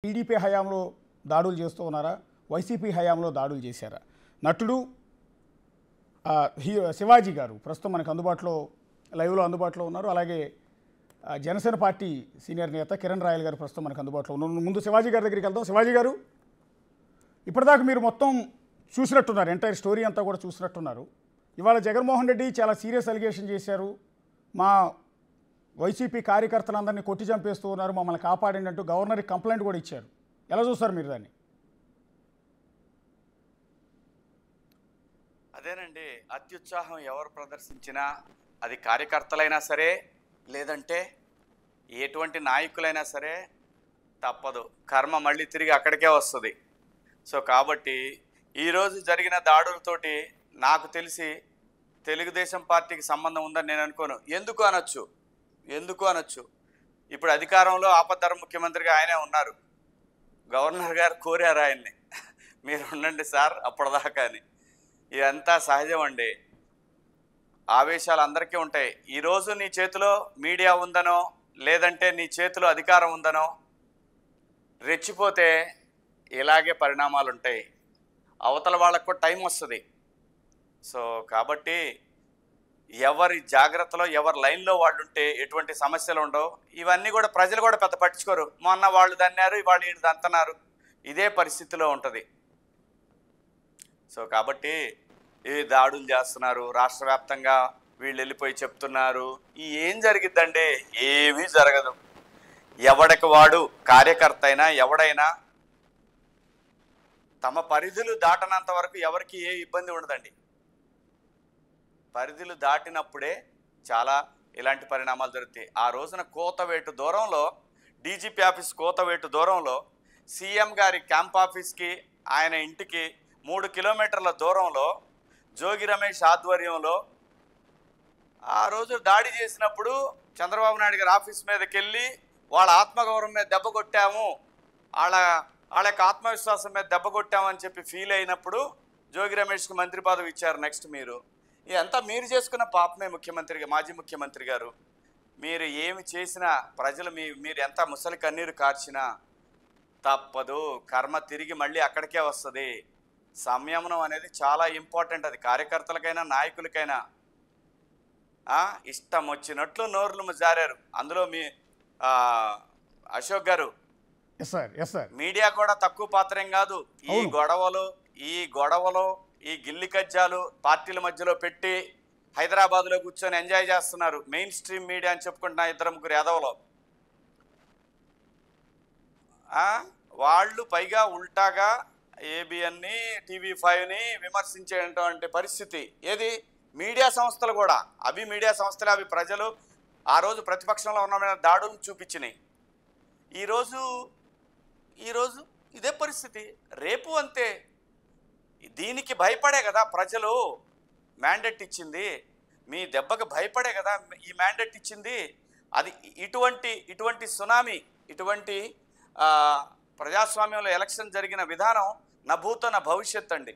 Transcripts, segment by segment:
TDP హయాంలో దాడులు చేస్తూ ఉన్నారా, వైసీపీ హయాంలో దాడులు చేశారా? నటుడు శివాజీ గారు ప్రస్తుతం మనకు అందుబాటులో లైవ్లో అందుబాటులో ఉన్నారు. అలాగే జనసేన పార్టీ సీనియర్ నేత కిరణ్ రాయల్ గారు ప్రస్తుతం మనకు అందుబాటులో ఉన్నారు. ముందు శివాజీ గారి దగ్గరికి వెళ్దాం. శివాజీ గారు, ఇప్పటిదాకా మీరు మొత్తం చూసినట్టున్నారు, ఎంటైర్ స్టోరీ అంతా కూడా చూసినట్టున్నారు. ఇవాళ జగన్మోహన్ రెడ్డి చాలా సీరియస్ అలిగేషన్ చేశారు. మా వైసీపీ కార్యకర్తలందరినీ కొట్టి చంపేస్తూ ఉన్నారు, మమ్మల్ని కాపాడండి అంటూ గవర్నర్కి కంప్లైంట్ కూడా ఇచ్చారు. ఎలా చూస్తారు మీరు దాన్ని? అదేనండి, అత్యుత్సాహం ఎవరు ప్రదర్శించినా అది కార్యకర్తలైనా సరే లేదంటే ఎటువంటి నాయకులైనా సరే తప్పదు, కర్మ మళ్ళీ తిరిగి అక్కడికే వస్తుంది. సో కాబట్టి ఈరోజు జరిగిన దాడులతోటి నాకు తెలిసి తెలుగుదేశం పార్టీకి సంబంధం ఉందని నేను అనుకోను. ఎందుకు అనొచ్చు, ఇప్పుడు అధికారంలో ఆపద్ధర్మ ముఖ్యమంత్రిగా ఆయనే ఉన్నారు. గవర్నర్ గారు కోరారు ఆయన్ని, మీరు ఉండండి సార్ అప్పటిదాకా అని. ఇదంతా సహజం అండి, ఆవేశాలు అందరికీ ఉంటాయి. ఈరోజు నీ చేతిలో మీడియా ఉందనో లేదంటే నీ చేతిలో అధికారం ఉందనో రెచ్చిపోతే ఇలాగే పరిణామాలు ఉంటాయి. అవతల వాళ్ళకు కూడా టైం వస్తుంది. సో కాబట్టి ఎవరి జాగ్రత్తలో ఎవరి లైన్లో వాళ్ళు ఉంటే ఎటువంటి సమస్యలు ఉండవు. ఇవన్నీ కూడా ప్రజలు కూడా పెద్ద పట్టించుకోరు. మొన్న వాళ్ళు దన్నారు, వాళ్ళు వీళ్ళు దంతన్నారు, ఇదే పరిస్థితిలో ఉంటుంది. సో కాబట్టి ఈ దాడులు చేస్తున్నారు, రాష్ట్ర వ్యాప్తంగా వీళ్ళు వెళ్ళిపోయి చెప్తున్నారు. ఏం జరిగిద్దండి? ఏమీ జరగదు. ఎవడికి వాడు కార్యకర్త అయినా ఎవడైనా తమ పరిధులు దాటనంత వరకు ఎవరికి ఏ ఇబ్బంది ఉండదండి. పరిధులు దాటినప్పుడే చాలా ఇలాంటి పరిణామాలు జరుగుతాయి. ఆ రోజున కోతవేటు దూరంలో, డీజీపీ ఆఫీస్ కోతవేటు దూరంలో, సీఎం గారి క్యాంప్ ఆఫీస్కి ఆయన ఇంటికి 3 కిలోమీటర్ల దూరంలో జోగి రమేష్ ఆధ్వర్యంలో ఆ రోజు దాడి చేసినప్పుడు చంద్రబాబు నాయుడు గారి ఆఫీస్ మీదకి వెళ్ళి వాళ్ళ ఆత్మగౌరవం మీద దెబ్బ కొట్టాము, వాళ్ళ యొక్క ఆత్మవిశ్వాసం మీద దెబ్బ కొట్టామని చెప్పి ఫీల్ అయినప్పుడు జోగి రమేష్కి మంత్రి పదవి ఇచ్చారు. నెక్స్ట్ ఇదంతా మీరు చేసుకున్న పాపమే. ముఖ్యమంత్రిగా, మాజీ ముఖ్యమంత్రి గారు, మీరు ఏమి చేసినా ప్రజలు మీరు ఎంత ముసలి కన్నీరు కార్చినా తప్పదు, కర్మ తిరిగి మళ్ళీ అక్కడికే వస్తుంది. సంయమనం అనేది చాలా ఇంపార్టెంట్. అది కార్యకర్తలకైనా నాయకులకైనా. ఇష్టం వచ్చినట్లు నోర్లు జారారు. అందులో మీ అశోక్ గారు, మీడియా కూడా తక్కువ పాత్రేం కాదు. ఈ గొడవలు ఈ గిల్లి కజ్జాలు పార్టీల మధ్యలో పెట్టి హైదరాబాద్లో కూర్చొని ఎంజాయ్ చేస్తున్నారు. మెయిన్ స్ట్రీమ్ మీడియా అని చెప్పుకుంటున్నా 2-3 యాదవలో. వాళ్ళు పైగా ఉల్టాగా ఏబిఎన్ని, టీవీ5ని విమర్శించేటువంటి పరిస్థితి. ఏది? మీడియా సంస్థలు కూడా. అవి మీడియా సంస్థలు, అవి ప్రజలు ఆ రోజు ప్రతిపక్షంలో ఉన్న దాడులను చూపించినాయి. ఈరోజు ఇదే పరిస్థితి, రేపు అంతే. దీనికి భయపడే కదా ప్రజలు మ్యాండేట్ ఇచ్చింది, మీ దెబ్బకు భయపడే కదా ఈ మ్యాండేట్ ఇచ్చింది. అది ఇటువంటి సునామీ, ఇటువంటి ప్రజాస్వామ్యంలో ఎలక్షన్ జరిగిన విధానం నా భూతో నా భవిష్యత్ అండి.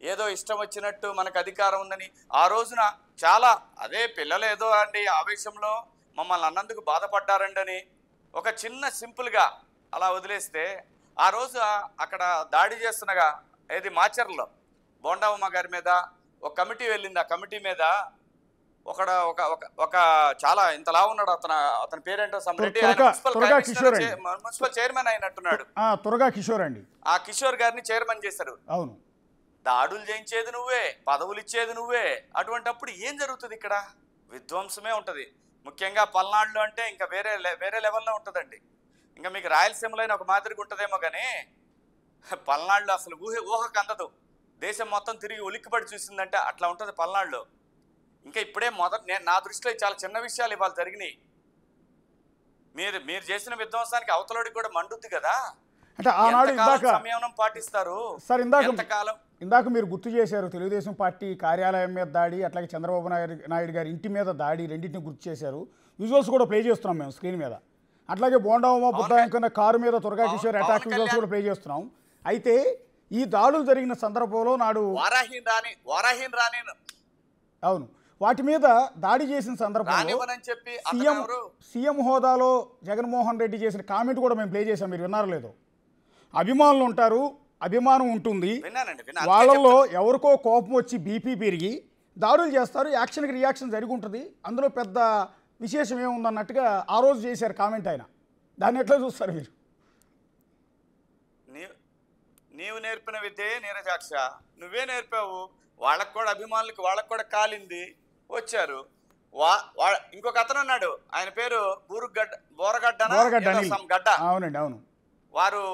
ఏదో ఇష్టం వచ్చినట్టు మనకు అధికారం ఉందని ఆ రోజున చాలా, అదే పిల్లలు ఏదో అండి ఆవేశంలో మమ్మల్ని అన్నందుకు బాధపడ్డారండి అని ఒక చిన్న సింపుల్గా అలా వదిలేస్తే, ఆ రోజు అక్కడ దాడి చేస్తున్నగా ఏది మాచర్లో బోండావమ్మ గారి మీద ఒక కమిటీ వెళ్ళింది. ఆ కమిటీ మీద ఒక చాలా ఇంతలా ఉన్నాడు, అతని పేరేంటో సమ్రెడ్డి, మున్సిపల్ చైర్మన్ అయినట్టున్నాడు. త్వరగా కిషోర్ అండి. ఆ కిషోర్ గారిని చైర్మన్ చేశారు. అవును, దాడులు చేయించేది నువ్వే, పదవులు ఇచ్చేది నువ్వే. అటువంటిప్పుడు ఏం జరుగుతుంది? ఇక్కడ విధ్వంసమే ఉంటుంది. ముఖ్యంగా పల్నాడులో అంటే ఇంకా వేరే లెవెల్లో ఉంటుందండి. ఇంకా మీకు రాయలసీమలో ఒక మాదిరిగా ఉంటుందేమో కానీ పల్నాడులో అసలు ఊహకు అందదు. దేశం మొత్తం తిరిగి ఉలిక్కిపడి చూసిందంటే అట్లా ఉంటుంది పల్నాడులో. ఇంకా ఇప్పుడే నా దృష్టిలో చాలా చిన్న విషయాలు ఇవాళ జరిగినాయి. మీరు చేసిన విధ్వంసానికి అవతలోడికి కూడా మండుద్ది కదా. అంటే ఆనాడు సంయమనం పాటిస్తారు సార్. ఇందాక మీరు గుర్తు చేశారు తెలుగుదేశం పార్టీ కార్యాలయం మీద దాడి, అట్లాగే చంద్రబాబు నాయుడు గారి ఇంటి మీద దాడి, రెండింటిని గుర్తు చేశారు. విజువల్స్ కూడా ప్లే చేస్తున్నాం మేము స్క్రీన్ మీద. అట్లాగే బోండావమ్మ బుద్ధాంకన్న కారు మీద త్వరగా కిషోర్ అటాక్ విజువల్స్ కూడా ప్లే చేస్తున్నాం. అయితే ఈ దాడులు జరిగిన సందర్భంలో నాడు వారాహీన్ రాని అవును, వాటి మీద దాడి చేసిన సందర్భంలో రానివ్వనని చెప్పి అతను సీఎం ఎవరు? సీఎం హోదాలో జగన్మోహన్ రెడ్డి చేసిన కామెంట్ కూడా మేము ప్లే చేసాం, మీరు విన్నారో లేదో. అభిమానులు ఉంటారు, అభిమానం ఉంటుంది, విన్నానండి, వాళ్ళల్లో ఎవరికో కోపం వచ్చి బీపీ పెరిగి దాడులు చేస్తారు, యాక్షన్కి రియాక్షన్ జరిగి ఉంటుంది, అందులో పెద్ద విశేషం ఏముందన్నట్టుగా ఆ రోజు చేశారు కామెంట్ ఆయన. దాన్ని ఎట్లా చూస్తారు మీరు? నీవు నేర్పిన విద్యే నీరజాక్ష, నువ్వే నేర్పావు. వాళ్ళకు కూడా అభిమానులకి వాళ్ళకు కూడా కాలింది, వచ్చారు. ఇంకొక అతను ఉన్నాడు, ఆయన పేరు బోరగడ్డ. అవునండి, అవును. వారు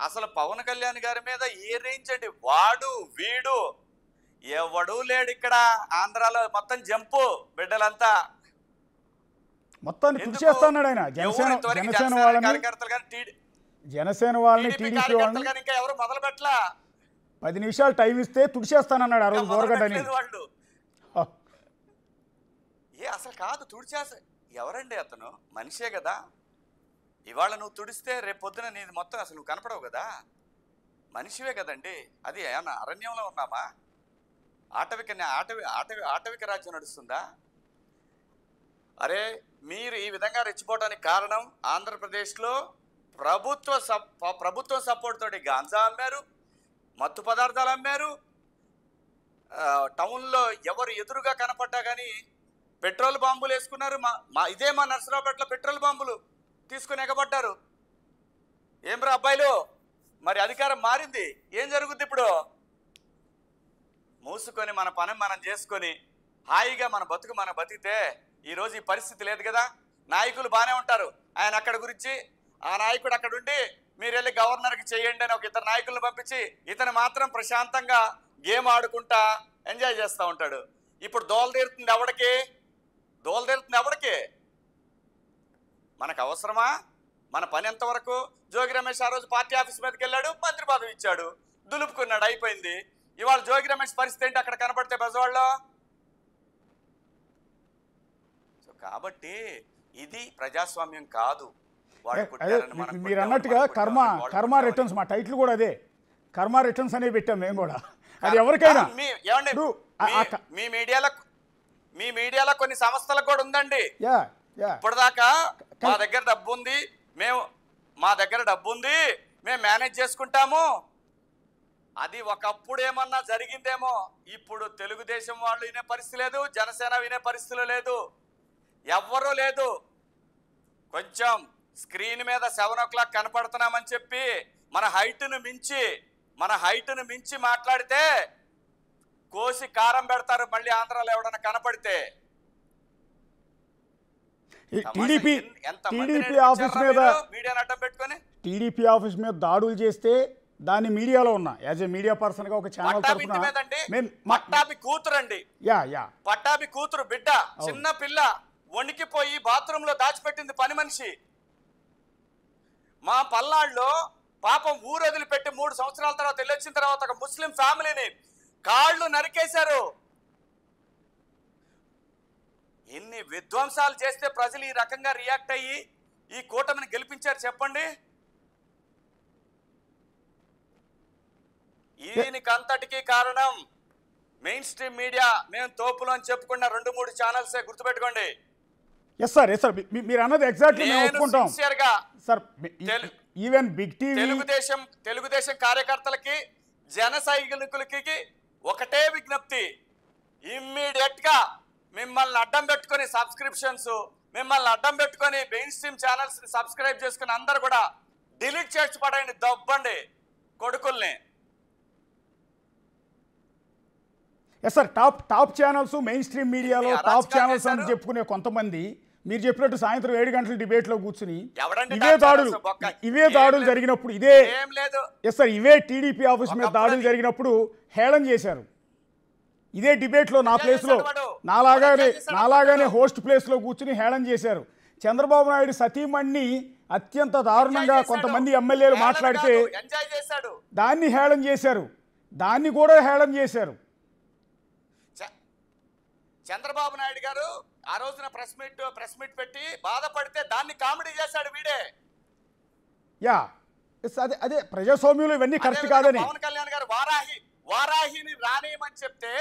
అసలు పవన్ కళ్యాణ్ గారి మీద ఏ రేంజ్ అండి, వాడు వీడు ఎవడు లేడు ఇక్కడ ఆంధ్రాలో, మొత్తం జంపు బిడ్డలంతా మొత్తాన్ని తుడిచేస్తున్నాడు ఆయన. జనసేన వాళ్ళని టీడీపీ వాళ్ళని ఇంకా ఎవరు మొదలు పెట్టలా. 10 నిమిషాలు టైం ఇస్తే తుడిచేస్తానన్నాడు ఆ రోజు బోరగడ్డ అని. వాళ్ళు అసలు కాదు తుడిచేస్తా, ఎవరండి అతను? మనిషే కదా. ఇవాళ నువ్వు తుడిస్తే రేపు పొద్దున నీది మొత్తం అసలు నువ్వు కనపడవు కదా, మనిషివే కదండి. అది ఏమన్నా అరణ్యంలో ఉన్నామా? ఆటవిక రాజ్యం నడుస్తుందా? అరే మీరు ఈ విధంగా రెచ్చిపోవడానికి కారణం ఆంధ్రప్రదేశ్లో ప్రభుత్వం సపోర్ట్ తోటి గాంజా అమ్మారు, మత్తు పదార్థాలు అమ్మారు. టౌన్లో ఎవరు ఎదురుగా కనపడ్డా కానీ పెట్రోల్ బాంబులు వేసుకున్నారు. ఇదే మా నర్సరావుపేటలో పెట్రోల్ బాంబులు తీసుకుని ఎగబడ్డారు. ఏమ్రా అబ్బాయిలు, మరి అధికారం మారింది, ఏం జరుగుద్ది ఇప్పుడు? మూసుకొని మన పని మనం చేసుకొని హాయిగా మన బతుకు మనం బతికితే ఈరోజు ఈ పరిస్థితి లేదు కదా. నాయకులు బాగానే ఉంటారు, ఆయన అక్కడ గురించి ఆ నాయకుడు అక్కడ ఉండి మీరు వెళ్ళి గవర్నర్కి చేయండి అని ఒక ఇద్దరు నాయకులను పంపించి ఇతను మాత్రం ప్రశాంతంగా గేమ్ ఆడుకుంటా ఎంజాయ్ చేస్తూ ఉంటాడు. ఇప్పుడు దోల తీరుతుంది ఎవడికి? మనకు అవసరమా? మన పని ఎంతవరకు? జోగి రమేష్ ఆ రోజు పార్టీ ఆఫీస్ మీదకి వెళ్ళాడు, మంత్రి పదవి ఇచ్చాడు, దులుపుకున్నాడు, అయిపోయింది. ఇవాళ జోగి రమేష్ పరిస్థితి ఏంటి అక్కడ కనపడితే బెజవాడలో? సో కాబట్టి ఇది ప్రజాస్వామ్యం కాదు. మీరు అన్నట్టుగా కర్మ రిటర్న్స్, మా టైటిల్ కూడా అదే, కర్మ రిటర్న్స్ అనేవి పెట్టాం మేము కూడా. అది ఎవరికైనా మీ మీడియాలో కొన్ని సంస్థలకు కూడా ఉందండి. ఇప్పటిదాకా మా దగ్గర డబ్బు ఉంది, మేము మేనేజ్ చేసుకుంటాము. అది ఒకప్పుడు ఏమన్నా జరిగిందేమో, ఇప్పుడు తెలుగుదేశం వాళ్ళు వినే పరిస్థితి లేదు, జనసేన వినే పరిస్థితిలో లేదు, ఎవ్వరూ లేదు. కొంచెం స్క్రీన్ మీద 7 o'clock కనపడుతున్నామని చెప్పి మన హైట్ను మించి మాట్లాడితే కోసి కారం పెడతారు మళ్ళీ ఆంధ్రాలో ఎవడన్నా కనపడితే. టీడీపీ ఆఫీస్ మీద దాడులు చేస్తే దాన్ని మీడియాలో ఉన్నా యాజ్ ఏ మీడియా పర్సన్ గా ఒక ఛానల్ పట్టాభి కూతురు బిడ్డ, చిన్న పిల్ల వణికిపోయి బాత్రూమ్ లో దాచిపెట్టింది పని మనిషి. మా పల్నాడులో పాపం ఊరు వదిలిపెట్టి 3 సంవత్సరాల తర్వాత వెళ్ళొచ్చిన తర్వాత ఒక ముస్లిం ఫ్యామిలీని కాళ్ళు నరికేశారు. ఎన్ని విధ్వంసాలు చేస్తే ప్రజలు ఈ రకంగా రియాక్ట్ అయ్యి ఈ కూటమిని గెలిపించారు చెప్పండి. దీనికంతటికీ కారణం మెయిన్ స్ట్రీమ్ మీడియా. మేము తోపులు అని చెప్పుకున్న 2-3 ఛానల్సే, గుర్తుపెట్టుకోండి. ఎస్ సార్ మీరు అన్నది ఎగ్జాక్ట్లీ మేము ఒప్పుకుంటాం sir. Even big TV Telugu Desam కార్యకర్తలకి, జన సైనికులకి ఒకటే విజ్ఞప్తి, ఇమ్మీడియట్ గా మిమ్మల్ని అడ్డం పెట్టుకుని సబ్స్క్రిప్షన్స్, మిమ్మల్ని అడ్డం పెట్టుకుని మెయిన్ స్ట్రీమ్ ఛానల్స్ ని సబ్స్క్రైబ్ చేసుకుని అందరు కూడా డిలీట్ చేసి పడండి, దబ్బండి కొడుకుల్ని. Yes sir, top channels, mainstream మీడియాలో టాప్ ఛానల్స్ అని చెప్పుకునే కొంతమంది మీరు చెప్పినట్టు సాయంత్రం 7 గంటల డిబేట్లో కూర్చుని ఇవే దాడులు జరిగినప్పుడు ఇవే టీడీపీ ఆఫీస్ మీద దాడులు జరిగినప్పుడు హేళన చేశారు. ఇదే డిబేట్లో నా ప్లేస్లో నాలాగానే హోస్ట్ ప్లేస్లో కూర్చుని హేళన చేశారు. చంద్రబాబు నాయుడు సతీమణ్ణి అత్యంత దారుణంగా కొంతమంది ఎమ్మెల్యేలు మాట్లాడితే దాన్ని హేళన చేశారు, దాన్ని కూడా హేళన చేశారు. చంద్రబాబు నాయుడు గారు ఆ రోజున ప్రెస్ మీట్ పెట్టి బాధపడితే దాన్ని కామెడీ చేశాడు వీడే. అదే ప్రజాస్వామ్యంలో ఇవన్నీ కరెక్ట్ కాదని. పవన్ కళ్యాణ్ గారు వారాహిని రానియమని చెప్తే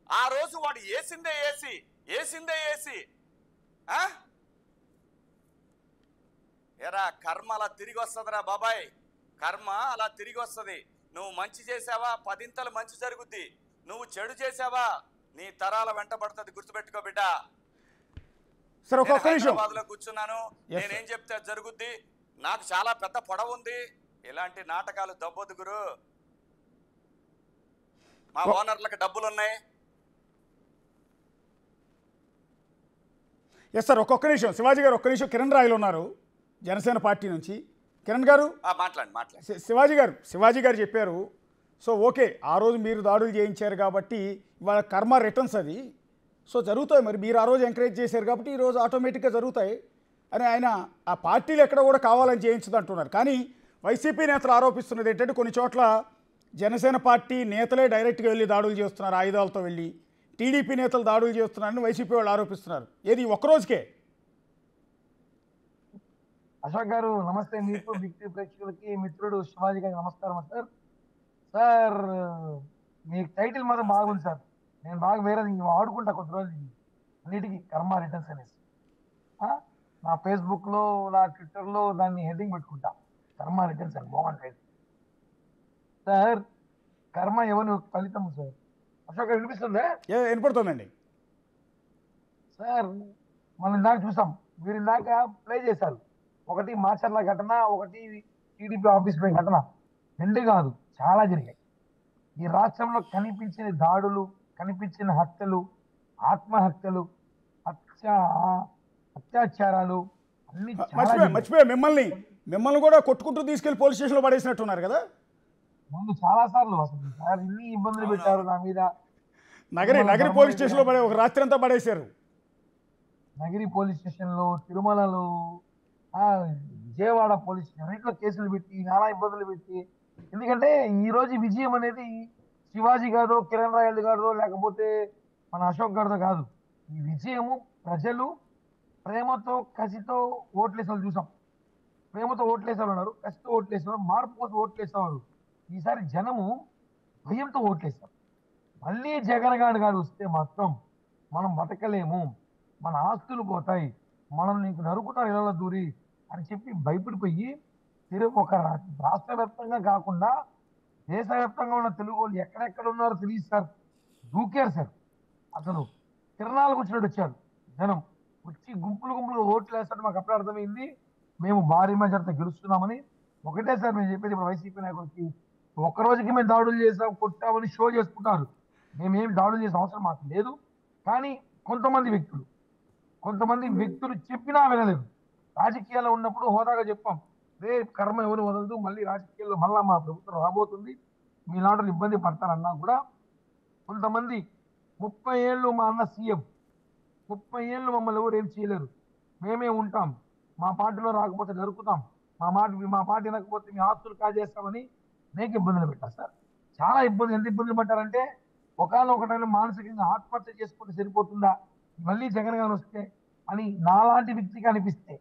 ఆ రోజు వాడు వేసిందే వేసి ఎరా కర్మ అలా తిరిగి వస్తుందిరా బాబాయ్, కర్మ అలా తిరిగి వస్తుంది. నువ్వు మంచి చేసావా 10 మంచి జరుగుద్ది, నువ్వు చెడు చేసావా నీ తరాల వెంట పడుతుంది, గుర్తుపెట్టుకో బిడ్డ. హైదరాబాద్ లో కూర్చున్నాను, నేనేం చెప్తే జరుగుద్ది, నాకు చాలా పెద్ద పొడవు ఉంది. ఇలాంటి నాటకాలు దబ్బొద్దు గురు. మా ఓనర్లకు డబ్బులు ఉన్నాయి. ఎస్ సార్, ఒక్క నిమిషం శివాజీ గారు, ఒక్క నిమిషం. కిరణ్ రాయలు ఉన్నారు జనసేన పార్టీ నుంచి. కిరణ్ గారు మాట్లాడండి. శివాజీ గారు చెప్పారు. సో ఓకే, ఆ రోజు మీరు దాడులు చేయించారు కాబట్టి ఇవాళ కర్మ రిటర్న్స్ అది. సో జరుగుతాయి, మరి మీరు ఆ రోజు ఎంకరేజ్ చేశారు కాబట్టి ఈరోజు ఆటోమేటిక్గా జరుగుతాయి అని ఆయన ఆ పార్టీలు ఎక్కడ కూడా కావాలని చేయించదు అంటున్నారు. కానీ వైసీపీ నేతలు ఆరోపిస్తున్నది ఏంటంటే కొన్ని చోట్ల జనసేన పార్టీ నేతలే డైరెక్ట్గా వెళ్ళి దాడులు చేస్తున్నారు, ఆయుధాలతో వెళ్ళి. టీడీపీ నేతలు దాడులు చేస్తున్నారని వైసీపీ వాళ్ళు ఆరోపిస్తున్నారు. ఏది ఒక్కరోజుకే? అశోక్ గారు నమస్తే. మీకు బిగ్ టీవీ ప్రేక్షకులకి మిత్రుడు శివాజీ గారికి నమస్కారం సార్. సార్ మీ టైటిల్ మాత్రం బాగుంది సార్. నేను బాగా వేరే వాడుకుంటా కొద్ది రోజులు అన్నిటికీ కర్మ రిటర్న్స్ అనేసి. నా ఫేస్బుక్లో నా ట్విట్టర్లో దాన్ని హెడ్డింగ్ పెట్టుకుంటా, కర్మ రిటర్న్స్ అని బాగుంటుంది సార్. కర్మ ఎవరి ఫలితం సార్. అశోక్ గారు వినిపిస్తుందా? వినపడుతుందండి సార్. మనం ఇందాక చూసాం, మీరు ఇందాక ప్లే చేశారు. ఒకటి మాచర్ల ఘటన, ఒకటి టీడీపీ ఆఫీస్ పై ఘటన. 2 కాదు, చాలా జరిగాయి. ఈ రాష్ట్రంలో కనిపించిన దాడులు, కనిపించిన హత్యలు, ఆత్మహత్యలు, అత్యాచారాలు అన్ని మర్చిపోయా. మిమ్మల్ని కూడా కొట్టుకుంటూ తీసుకెళ్లి పోలీస్ స్టేషన్లో పడేసినట్టున్నారు కదా. ముందు చాలా సార్లు అసలు సార్ ఇన్ని ఇబ్బందులు పెట్టారు నా మీద. నగరి పోలీస్ స్టేషన్లో ఒక రాత్రి అంతా పడేశారు. నగిరి పోలీస్ స్టేషన్లో, తిరుమలలో, విజయవాడ పోలీస్ స్టేషన్ అన్నింటిలో కేసులు పెట్టి నానా ఇబ్బందులు పెట్టి. ఎందుకంటే ఈ రోజు విజయం అనేది శివాజీ గారిదో, కిరణ్ రాయల్ గారిదో, లేకపోతే మన అశోక్ గారిదో కాదు. ఈ విజయము ప్రజలు ప్రేమతో కసితో ఓట్లేసేవాళ్ళు చూసాం. ప్రేమతో ఓట్లేసేవాళ్ళు ఉన్నారు, కసితో ఓట్లేసేవారు, మార్పు కోసం ఓట్లేసేవారు. ఈసారి జనము భయంతో ఓట్లేస్తారు. మళ్ళీ జగన్ గారు వస్తే మాత్రం మనం బతకలేము, మన ఆస్తులు పోతాయి, మనం నీకు నరుకుతారు ఇళ్ళ దూరి అని చెప్పి భయపడిపోయి ఒక రాష్ట్ర వ్యాప్తంగా కాకుండా దేశవ్యాప్తంగా ఉన్న తెలుగు వాళ్ళు ఎక్కడెక్కడ ఉన్నారో తెలియదు సార్, దూకారు సార్. అసలు తిరణాలకు వచ్చినట్టు వచ్చారు జనం. వచ్చి గుంపులు ఓట్లు వేస్తారు. మాకు అప్పుడే అర్థమైంది మేము భారీ మెజార్టీతో గెలుస్తున్నామని. ఒకటే సార్ మేము చెప్పేది, ఇప్పుడు వైసీపీ నాయకులకి ఒక్కరోజుకి మేము దాడులు చేసాం, కొట్టామని షో చేసుకుంటారు. మేమేమి దాడులు చేసే అవసరం మాకు లేదు. కానీ కొంతమంది వ్యక్తులు చెప్పినా వినలేదు. రాజకీయాల్లో ఉన్నప్పుడు హోదాగా చెప్పాం, రే కర్మ ఎవరు వదలదు, మళ్ళీ రాజకీయాల్లో మళ్ళా మా ప్రభుత్వం రాబోతుంది, మీ నాటలు ఇబ్బంది పడతారన్నా కూడా కొంతమంది 30 ఏళ్ళు మా అన్న సీఎం, 30 ఏళ్ళు మమ్మల్ని ఎవరు ఏం చేయలేరు, మేమే ఉంటాం, మా పార్టీలో రాకపోతే నరుకుతాం, మా పార్టీ రాకపోతే మీ ఆస్తులు కాజేస్తామని అనేక ఇబ్బందులు పెట్టారు సార్. చాలా ఎంత ఇబ్బందులు పడ్డారంటే ఒకనొక టైంలో మానసికంగా ఆత్మహత్య చేసుకుంటే సరిపోతుందా మళ్ళీ జగన్ గారు వస్తే అని నాలాంటి వ్యక్తికి అనిపిస్తే,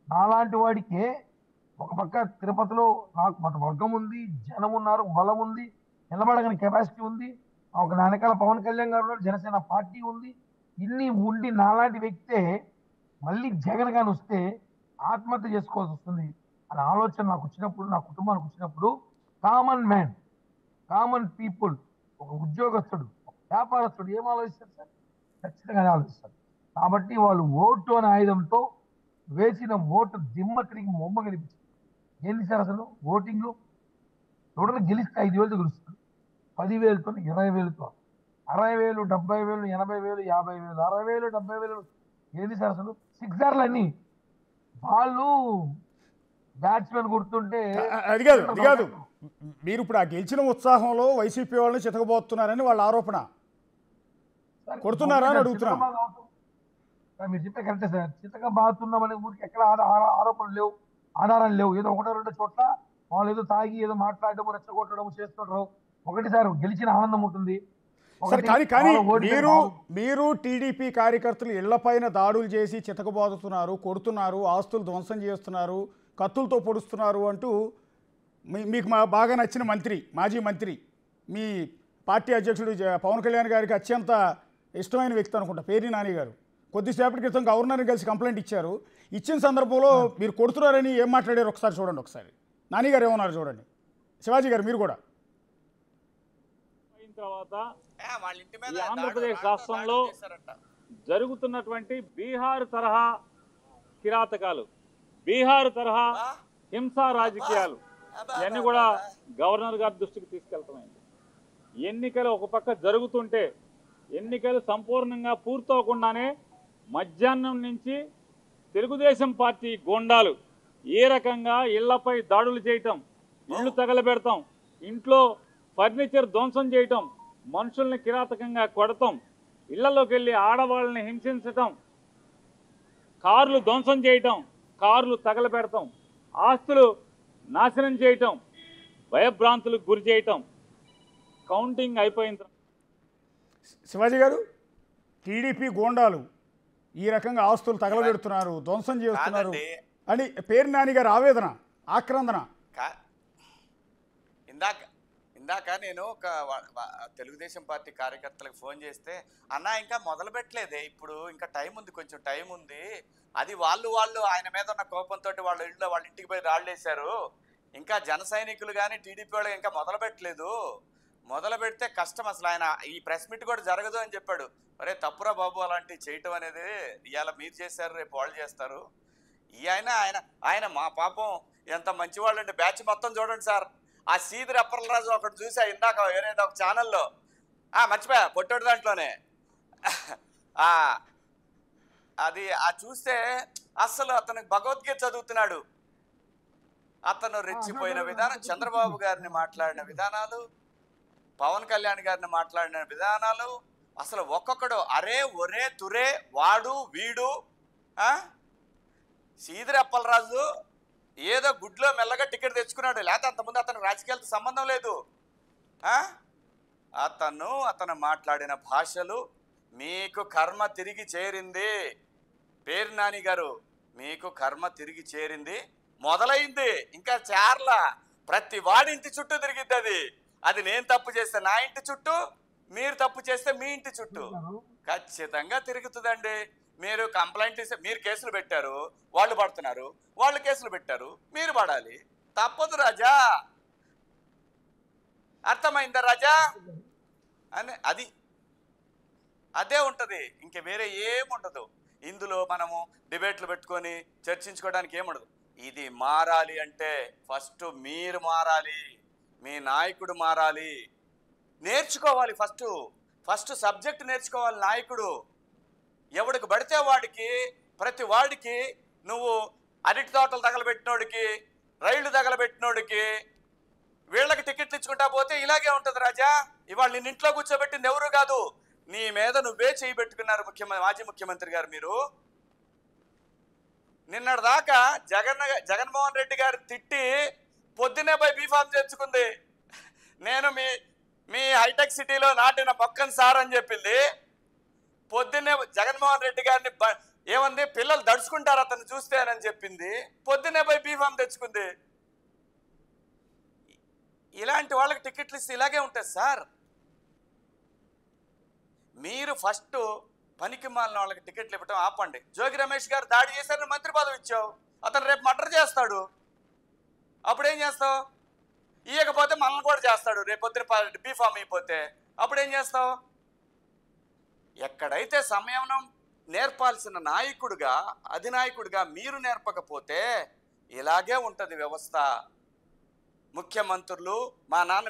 నాలాంటి వాడికే ఒక పక్క తిరుపతిలో నాకు మన వర్గం ఉంది, జనం ఉన్నారు, బలం ఉంది, నిలబడగని కెపాసిటీ ఉంది, ఒక వెనకాల పవన్ కళ్యాణ్ గారు ఉన్నారు, జనసేన పార్టీ ఉంది, ఇన్ని ఉండి నాలాంటి వ్యక్తే మళ్ళీ జగన్ గారు వస్తే ఆత్మహత్య చేసుకోవాల్సి వస్తుంది అనే ఆలోచన నాకు వచ్చినప్పుడు, నా కుటుంబానికి వచ్చినప్పుడు, కామన్ మ్యాన్, కామన్ పీపుల్, ఒక ఉద్యోగస్తుడు, ఒక వ్యాపారస్తుడు ఏం ఆలోచిస్తారు సార్? ఖచ్చితంగానే ఆలోచిస్తారు. కాబట్టి వాళ్ళు ఓటు అనే ఆయుధంతో వేసిన ఓటు దిమ్మ తిరిగి మొమ్మ కనిపించింది. ఏంటి సార్ అసలు ఓటింగ్? ఎవడన్నా గెలిస్తే 5,000తో గెలుస్తారు, 10,000తో, 20,000తో, 60,000, 70,000, 80,000, 50,000, 60,000, 70,000. ఏంటి సార్ అసలు? 6 అన్ని వాళ్ళు బ్యాట్స్మెన్ గుర్తుంటే అది కాదు. మీరు ఇప్పుడు ఆ గెలిచిన ఉత్సాహంలో వైసీపీ వాళ్ళని చితకబోతున్నారని వాళ్ళ ఆరోపణ. కొడుతున్నారా అని అడుగుతున్నా. మీరు చెప్తే కరెక్టే సార్. చితక బాగుతున్నామనే ఊరికి ఎక్కడ ఆరోపణలు లేవు, ఆధారాలు లేవు. ఏదో 1-2 చోట్ల వాళ్ళు ఏదో తాగి ఏదో మాట్లాడడం, రెచ్చగొట్టడం చేస్తుంటారు. ఒకటి సార్ గెలిచిన ఆనందం ఉంటుంది. కానీ మీరు టీడీపీ కార్యకర్తలు ఇళ్లపైన దాడులు చేసి చితకబోతున్నారు, కొడుతున్నారు, ఆస్తులు ధ్వంసం చేస్తున్నారు, కత్తులతో పొడుస్తున్నారు అంటూ మీకు బాగా నచ్చిన మంత్రి, మాజీ మంత్రి, మీ పార్టీ అధ్యక్షుడు పవన్ కళ్యాణ్ గారికి అత్యంత ఇష్టమైన వ్యక్తి అనుకుంటా పేర్ని నాని గారు. కొద్దిసేపటి క్రితం గవర్నర్ని కలిసి కంప్లైంట్ ఇచ్చారు. ఇచ్చిన సందర్భంలో మీరు కొడుతున్నారని ఏం మాట్లాడారు ఒకసారి చూడండి. ఒకసారి నాని గారు ఏమన్నారు చూడండి. శివాజీ గారు మీరు కూడా. తర్వాత ఆంధ్రప్రదేశ్ రాష్ట్రంలో జరుగుతున్నటువంటి బీహార్ తరహా కిరాతకాలు, బీహార్ తరహా హింసా రాజకీయాలు ఇవన్నీ కూడా గవర్నర్ గారి దృష్టికి తీసుకెళ్తామైంది. ఎన్నికలు ఒక పక్క జరుగుతుంటే ఎన్నికలు సంపూర్ణంగా పూర్తవకుండానే మధ్యాహ్నం నుంచి తెలుగుదేశం పార్టీ గోండాలు ఏ రకంగా ఇళ్లపై దాడులు చేయటం, ఇళ్ళు తగలబెడతాం, ఇంట్లో ఫర్నిచర్ ధ్వంసం చేయటం, మనుషుల్ని కిరాతకంగా కొడతాం, ఇళ్లలోకి వెళ్ళి ఆడవాళ్ళని హింసించటం, కార్లు ధ్వంసం చేయటం, కార్లు తగలబెడతాం, ఆస్తులు నాశనం చేయటం, భయభ్రాంతులకు గురి చేయటం, కౌంటింగ్ అయిపోయిన తర్వాత శివాజీ గారు, టీడీపీ గోండాలు ఈ రకంగా ఆస్తులు తగలబెడుతున్నారు, ధ్వంసం చేస్తున్నారు అని పేర్ని నాని గారి ఆవేదన, ఆక్రందన. ఇందాక నేను ఒక తెలుగుదేశం పార్టీ కార్యకర్తలకు ఫోన్ చేస్తే, అన్న ఇంకా మొదలు పెట్టలేదే, ఇప్పుడు ఇంకా టైం ఉంది, కొంచెం టైం ఉంది, అది వాళ్ళు ఆయన మీద ఉన్న కోపంతో వాళ్ళ ఇంటికి పోయి రాళ్ళేశారు, ఇంకా జన సైనికులు కానీ టీడీపీ వాళ్ళు ఇంకా మొదలు పెట్టలేదు, మొదలు పెడితే కష్టం, అసలు ఆయన ఈ ప్రెస్ మీట్ కూడా జరగదు అని చెప్పాడు. అరే తప్పురా బాబు, అలాంటివి చేయటం అనేది ఇవాళ మీరు చేశారు, రేపు వాళ్ళు చేస్తారు. ఆయన మా పాపం ఎంత మంచివాళ్ళు అంటే, బ్యాచ్ మొత్తం చూడండి సార్. ఆ సీదిరి అప్పలరాజు ఒకటి చూసా ఇందాక ఏదైతే ఒక ఛానల్లో, మర్చిపోయా పొట్టోడు దాంట్లోనే, అది చూస్తే అస్సలు అతనికి భగవద్గీత చదువుతున్నాడు. అతను రెచ్చిపోయిన విధానం, చంద్రబాబు గారిని మాట్లాడిన విధానాలు, పవన్ కళ్యాణ్ గారిని మాట్లాడిన విధానాలు, అసలు ఒక్కొక్కడు అరే ఒరే తురే వాడు వీడు. సీదిరి అప్పలరాజు ఏదో గుడ్లో మెల్లగా టికెట్ తెచ్చుకున్నాడు, లేకపోతే అంతకుముందు అతను రాజకీయాలతో సంబంధం లేదు. అతను మాట్లాడిన భాషలు, మీకు కర్మ తిరిగి చేరింది పేర్ని నాని గారు, మీకు కర్మ తిరిగి చేరింది, మొదలైంది, ఇంకా చేర్ల ప్రతి వాడింటి చుట్టూ తిరిగిద్ది. అది నేను తప్పు చేస్తే నా ఇంటి చుట్టూ, మీరు తప్పు చేస్తే మీ ఇంటి చుట్టూ ఖచ్చితంగా తిరుగుతుందండి. మీరు కంప్లైంట్ ఇస్తే, మీరు కేసులు పెట్టారు, వాళ్ళు పడుతున్నారు, వాళ్ళు కేసులు పెట్టారు, మీరు పడాలి, తప్పదు రాజా. అర్థమైందా రాజా అని? అదే ఉంటుంది, ఇంక వేరే ఏముండదు. ఇందులో మనము డిబేట్లు పెట్టుకొని చర్చించుకోవడానికి ఏముండదు. ఇది మారాలి అంటే ఫస్ట్ మీరు మారాలి, మీ నాయకుడు మారాలి, నేర్చుకోవాలి. ఫస్ట్ సబ్జెక్ట్ నేర్చుకోవాలి నాయకుడు. ఎవడికి పడితే వాడికి, ప్రతి వాడికి నువ్వు అరటి తోటలు తగలబెట్టినోడికి, రైళ్లు తగలబెట్టినోడికి వీళ్ళకి టికెట్లు ఇచ్చుకుంటా పోతే ఇలాగే ఉంటుంది రాజా. ఇవాళ నిన్న ఇంట్లో కూర్చోబెట్టింది ఎవరు కాదు, నీ మీద నువ్వే చేయి పెట్టుకున్నారు మాజీ ముఖ్యమంత్రి గారు. మీరు నిన్నటిదాకా జగన్మోహన్ రెడ్డి గారు తిట్టి పొద్దున్నే పోయి బీఫామ్ తెచ్చుకుంది. నేను మీ హైటెక్ సిటీలో నాటిన పక్కన సార్ అని చెప్పింది. పొద్దున్నే జగన్మోహన్ రెడ్డి గారిని ఏమంది, పిల్లలు దడుచుకుంటారు అతను చూస్తే అని చెప్పింది. పొద్దున్నే పోయి బీఫామ్ తెచ్చుకుంది. ఇలాంటి వాళ్ళకి టికెట్లు ఇస్తే ఇలాగే ఉంటుంది సార్. మీరు ఫస్ట్ పనికి మాలిన వాళ్ళకి టికెట్లు ఇవ్వటం ఆపండి. జోగి రమేష్ గారు దాడి చేశారని మంత్రి పదవి ఇచ్చావు, అతను రేపు మర్డర్ చేస్తాడు, అప్పుడేం చేస్తావు? ఇవ్వకపోతే మనల్ని కూడా చేస్తాడు, రేపు పొద్దున బీఫామ్ అయిపోతే అప్పుడేం చేస్తావు? ఎక్కడైతే సంయమనం నేర్పాల్సిన నాయకుడిగా, అధినాయకుడిగా మీరు నేర్పకపోతే ఇలాగే ఉంటుంది వ్యవస్థ. ముఖ్యమంత్రులు,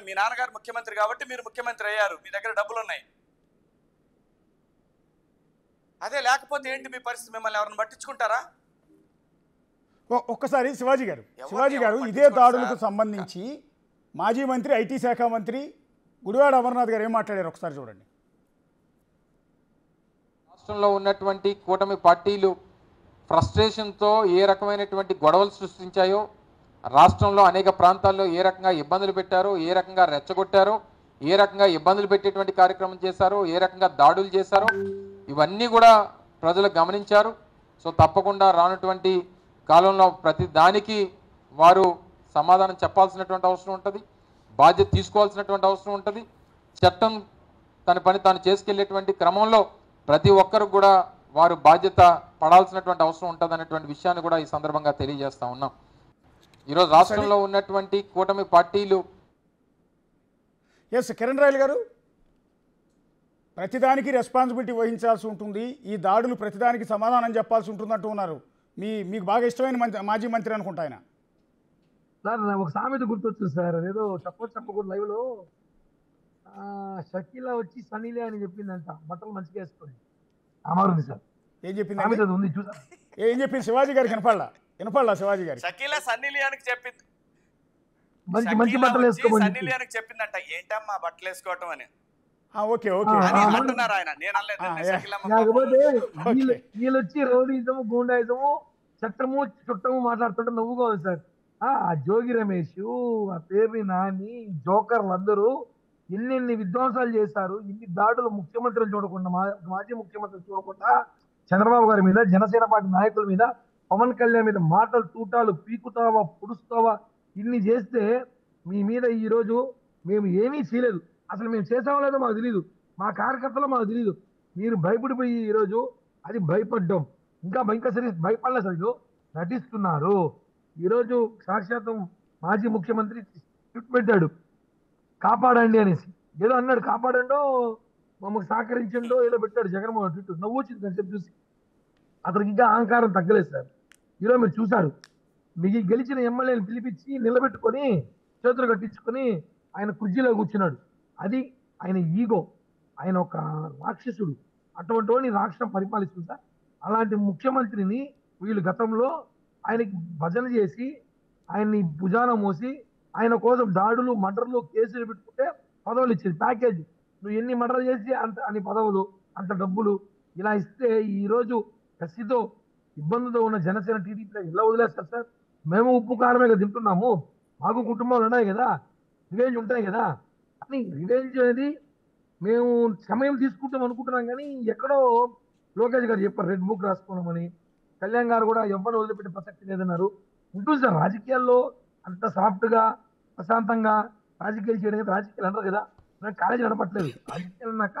మీ నాన్నగారు ముఖ్యమంత్రి కాబట్టి మీరు ముఖ్యమంత్రి అయ్యారు, మీ దగ్గర డబ్బులు ఉన్నాయి. అదే లేకపోతే ఏంటి మీ పరిస్థితి? మిమ్మల్ని ఎవరిని పట్టించుకుంటారా? ఒక్కసారి శివాజీ గారు ఇదే దాడులకు సంబంధించి మాజీ మంత్రి, ఐటీ శాఖ మంత్రి గుడివాడ అమర్నాథ్ గారు ఏం మాట్లాడారు ఒకసారి చూడండి. రాష్ట్రంలో ఉన్నటువంటి కూటమి పార్టీలు ఫ్రస్ట్రేషన్తో ఏ రకమైనటువంటి గొడవలు సృష్టించాయో, రాష్ట్రంలో అనేక ప్రాంతాల్లో ఏ రకంగా ఇబ్బందులు పెట్టారో, ఏ రకంగా రెచ్చగొట్టారో, ఏ రకంగా ఇబ్బందులు పెట్టేటువంటి కార్యక్రమం చేశారో, ఏ రకంగా దాడులు చేశారో, ఇవన్నీ కూడా ప్రజలు గమనించారు. సో తప్పకుండా రానటువంటి కాలంలో ప్రతి దానికి వారు సమాధానం చెప్పాల్సినటువంటి అవసరం ఉంటుంది, బాధ్యత తీసుకోవాల్సినటువంటి అవసరం ఉంటుంది. చట్టం తన పని తాను చేసుకెళ్లేటువంటి క్రమంలో ప్రతి ఒక్కరు కూడా వారు బాధ్యత పడాల్సినటువంటి అవసరం ఉంటుంది అనేటువంటి విషయాన్ని కూడా ఈ సందర్భంగా తెలియజేస్తా ఉన్నాం. ఈరోజు రాష్ట్రంలో ఉన్నటువంటి కూటమి పార్టీలు ఎస్ కిరణ్ రాయల్ గారు, ప్రతిదానికి రెస్పాన్సిబిలిటీ వహించాల్సి ఉంటుంది, ఈ దాడులు ప్రతిదానికి సమాధానం చెప్పాల్సి ఉంటుంది అంటూ ఉన్నారు. మీకు బాగా ఇష్టమైన మాజీ మంత్రి అనుకుంటా ఆయన. సార్ ఒక సామెత గుర్తొచ్చింది సార్, ఏదో చెప్పకూడదు లైవ్లో షకీలా వచ్చి సనీలే అని చెప్పిందంట, బట్టలు మంచిగా వేసుకొని అమరుంది సార్. ఏం చెప్పింది? సామెత ఉంది చూసా. ఏం చెప్పింది? శివాజీ గారికి వినపడలా శివాజీ గారికి. షకీలా సన్నీ లియోనికి చెప్పింది, మంచి బట్టలు వేసుకోమని సన్నీ లియోనికి చెప్పిందంట, ఏంటమ్మా బట్టలు వేసుకోవటం అని. ఓకే ఓకే అంటున్నారు ఆయన, నేను లేకపోతే వీళ్ళు వచ్చి రౌడీజము గూండాయిజము చట్టము చుట్టము మాట్లాడుతుంటే నవ్వుగా ఉంది సార్. ఆ జోగి రమేష్, ఆ పేర్ని నాని, జోకర్లు అందరూ ఎన్ని విధ్వంసాలు చేశారు, ఇన్ని దాడులు ముఖ్యమంత్రిని చూడకుండా, మాజీ ముఖ్యమంత్రిని చూడకుండా చంద్రబాబు గారి మీద, జనసేన పార్టీ నాయకుల మీద, పవన్ కళ్యాణ్ మీద మాటలు తూటాలు పీకుతావా పుడుస్తావా ఇన్ని చేస్తే మీ మీద ఈరోజు మేము ఏమీ చేయలేదు, అసలు మేము చేసామో లేదో మాకు తెలియదు, మా కార్యకర్తలు మాకు తెలియదు. మీరు భయపడిపోయి ఈరోజు అది భయపడ్డం, ఇంకా సరే భయపడలే సరిగ్గా నటిస్తున్నారు. ఈరోజు సాక్షాత్ మాజీ ముఖ్యమంత్రి ట్వీట్ పెట్టాడు కాపాడండి అనేసి, ఏదో అన్నాడు, కాపాడండో మమ్మల్ని సహకరించండో ఏదో పెట్టాడు జగన్మోహన్ ట్వీట్. నవ్వు వచ్చింది కొంచెం చూసి. అతనికి ఇంకా అహంకారం తగ్గలేదు సార్. ఈరోజు మీరు చూశారు, మీకు గెలిచిన ఎమ్మెల్యేని పిలిపించి నిలబెట్టుకొని చేతులు కట్టించుకొని ఆయన కుర్చీలో కూర్చున్నాడు. అది ఆయన ఈగో, ఆయన ఒక రాక్షసుడు. అటువంటి వాడిని రాష్ట్రం పరిపాలిస్తుంది సార్. అలాంటి ముఖ్యమంత్రిని వీళ్ళు గతంలో ఆయనకి భజన చేసి ఆయన్ని భుజాన మోసి ఆయన కోసం దాడులు మర్డర్లు కేసులు పెట్టుకుంటే పదవులు ఇచ్చేది ప్యాకేజ్. నువ్వు ఎన్ని మర్డర్లు చేసి అంత అన్ని పదవులు అంత డబ్బులు ఇలా ఇస్తే ఈరోజు కసితో ఇబ్బందులతో ఉన్న జనసేన టీడీపీ ఇలా వదిలేస్తారు సార్. మేము ఉప్పు కారమే కదా తింటున్నాము, మాకు కుటుంబాలు ఉన్నాయి కదా, రివెంజ్ ఉంటాయి కదా అని. రివెంజ్ అనేది మేము సమయం తీసుకుంటాం అనుకుంటున్నాం, కానీ ఎక్కడో లోకేష్ గారు చెప్పారు రెడ్ బుక్ రాసుకోవడమని. కళ్యాణ్ గారు కూడా ఎవరు వదిలిపెట్టే ప్రసక్తి లేదన్నారు. ఉంటుంది సార్ రాజకీయాల్లో అంత సాఫ్ట్గా ప్రశాంతంగా రాజకీయాలు చేయడం, రాజకీయాలు అంటారు కదా, కాలేజీ నడపట్లేదు. రాజకీయాలు అన్నాక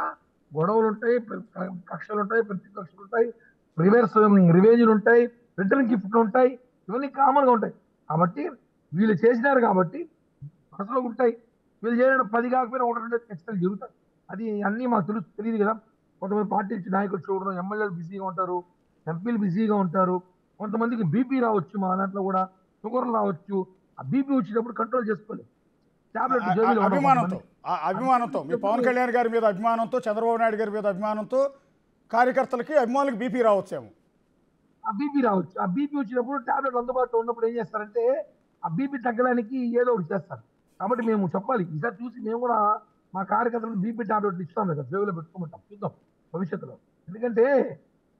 గొడవలు ఉంటాయి, కక్షలు ఉంటాయి, ప్రతిపక్షలు ఉంటాయి, రివెంజ్లు ఉంటాయి, రిటర్న్ గిఫ్ట్లు ఉంటాయి, ఇవన్నీ కామన్గా ఉంటాయి. కాబట్టి వీళ్ళు చేసినారు కాబట్టి మనసులో ఉంటాయి. వీళ్ళు చేయడం 10 కాకపోయినా 1-2 ఖచ్చితంగా జరుగుతాయి. అది అన్నీ మాకు తెలియదు కదా. కొంతమంది పార్టీ నాయకులు చూడడం, ఎమ్మెల్యేలు బిజీగా ఉంటారు, ఎంపీలు బిజీగా ఉంటారు, కొంతమందికి బీపీ రావచ్చు, మా దాంట్లో కూడా షుగర్ రావచ్చు. ఆ బీపీ వచ్చేటప్పుడు కంట్రోల్ చేసుకోలేదు. అభిమానంతో మీ పవన్ కళ్యాణ్ గారి మీద అభిమానంతో, చంద్రబాబు నాయుడు గారి మీద అభిమానంతో కార్యకర్తలకి అభిమానులకు బీపీ రావచ్చేమో. ఆ బీపీ రావచ్చు. ఆ బీపీ వచ్చినప్పుడు టాబ్లెట్ అందుబాటులో ఉన్నప్పుడు ఏం చేస్తారంటే ఆ బీపీ తగ్గడానికి ఏదో ఒకటి చేస్తారు. కాబట్టి మేము చెప్పాలి, ఈసారి చూసి మేము కూడా మా కార్యకర్తలకు బీపీ టాబ్లెట్లు ఇస్తాం కదా, జేబులో పెట్టుకోమంటాం, చూద్దాం భవిష్యత్తులో. ఎందుకంటే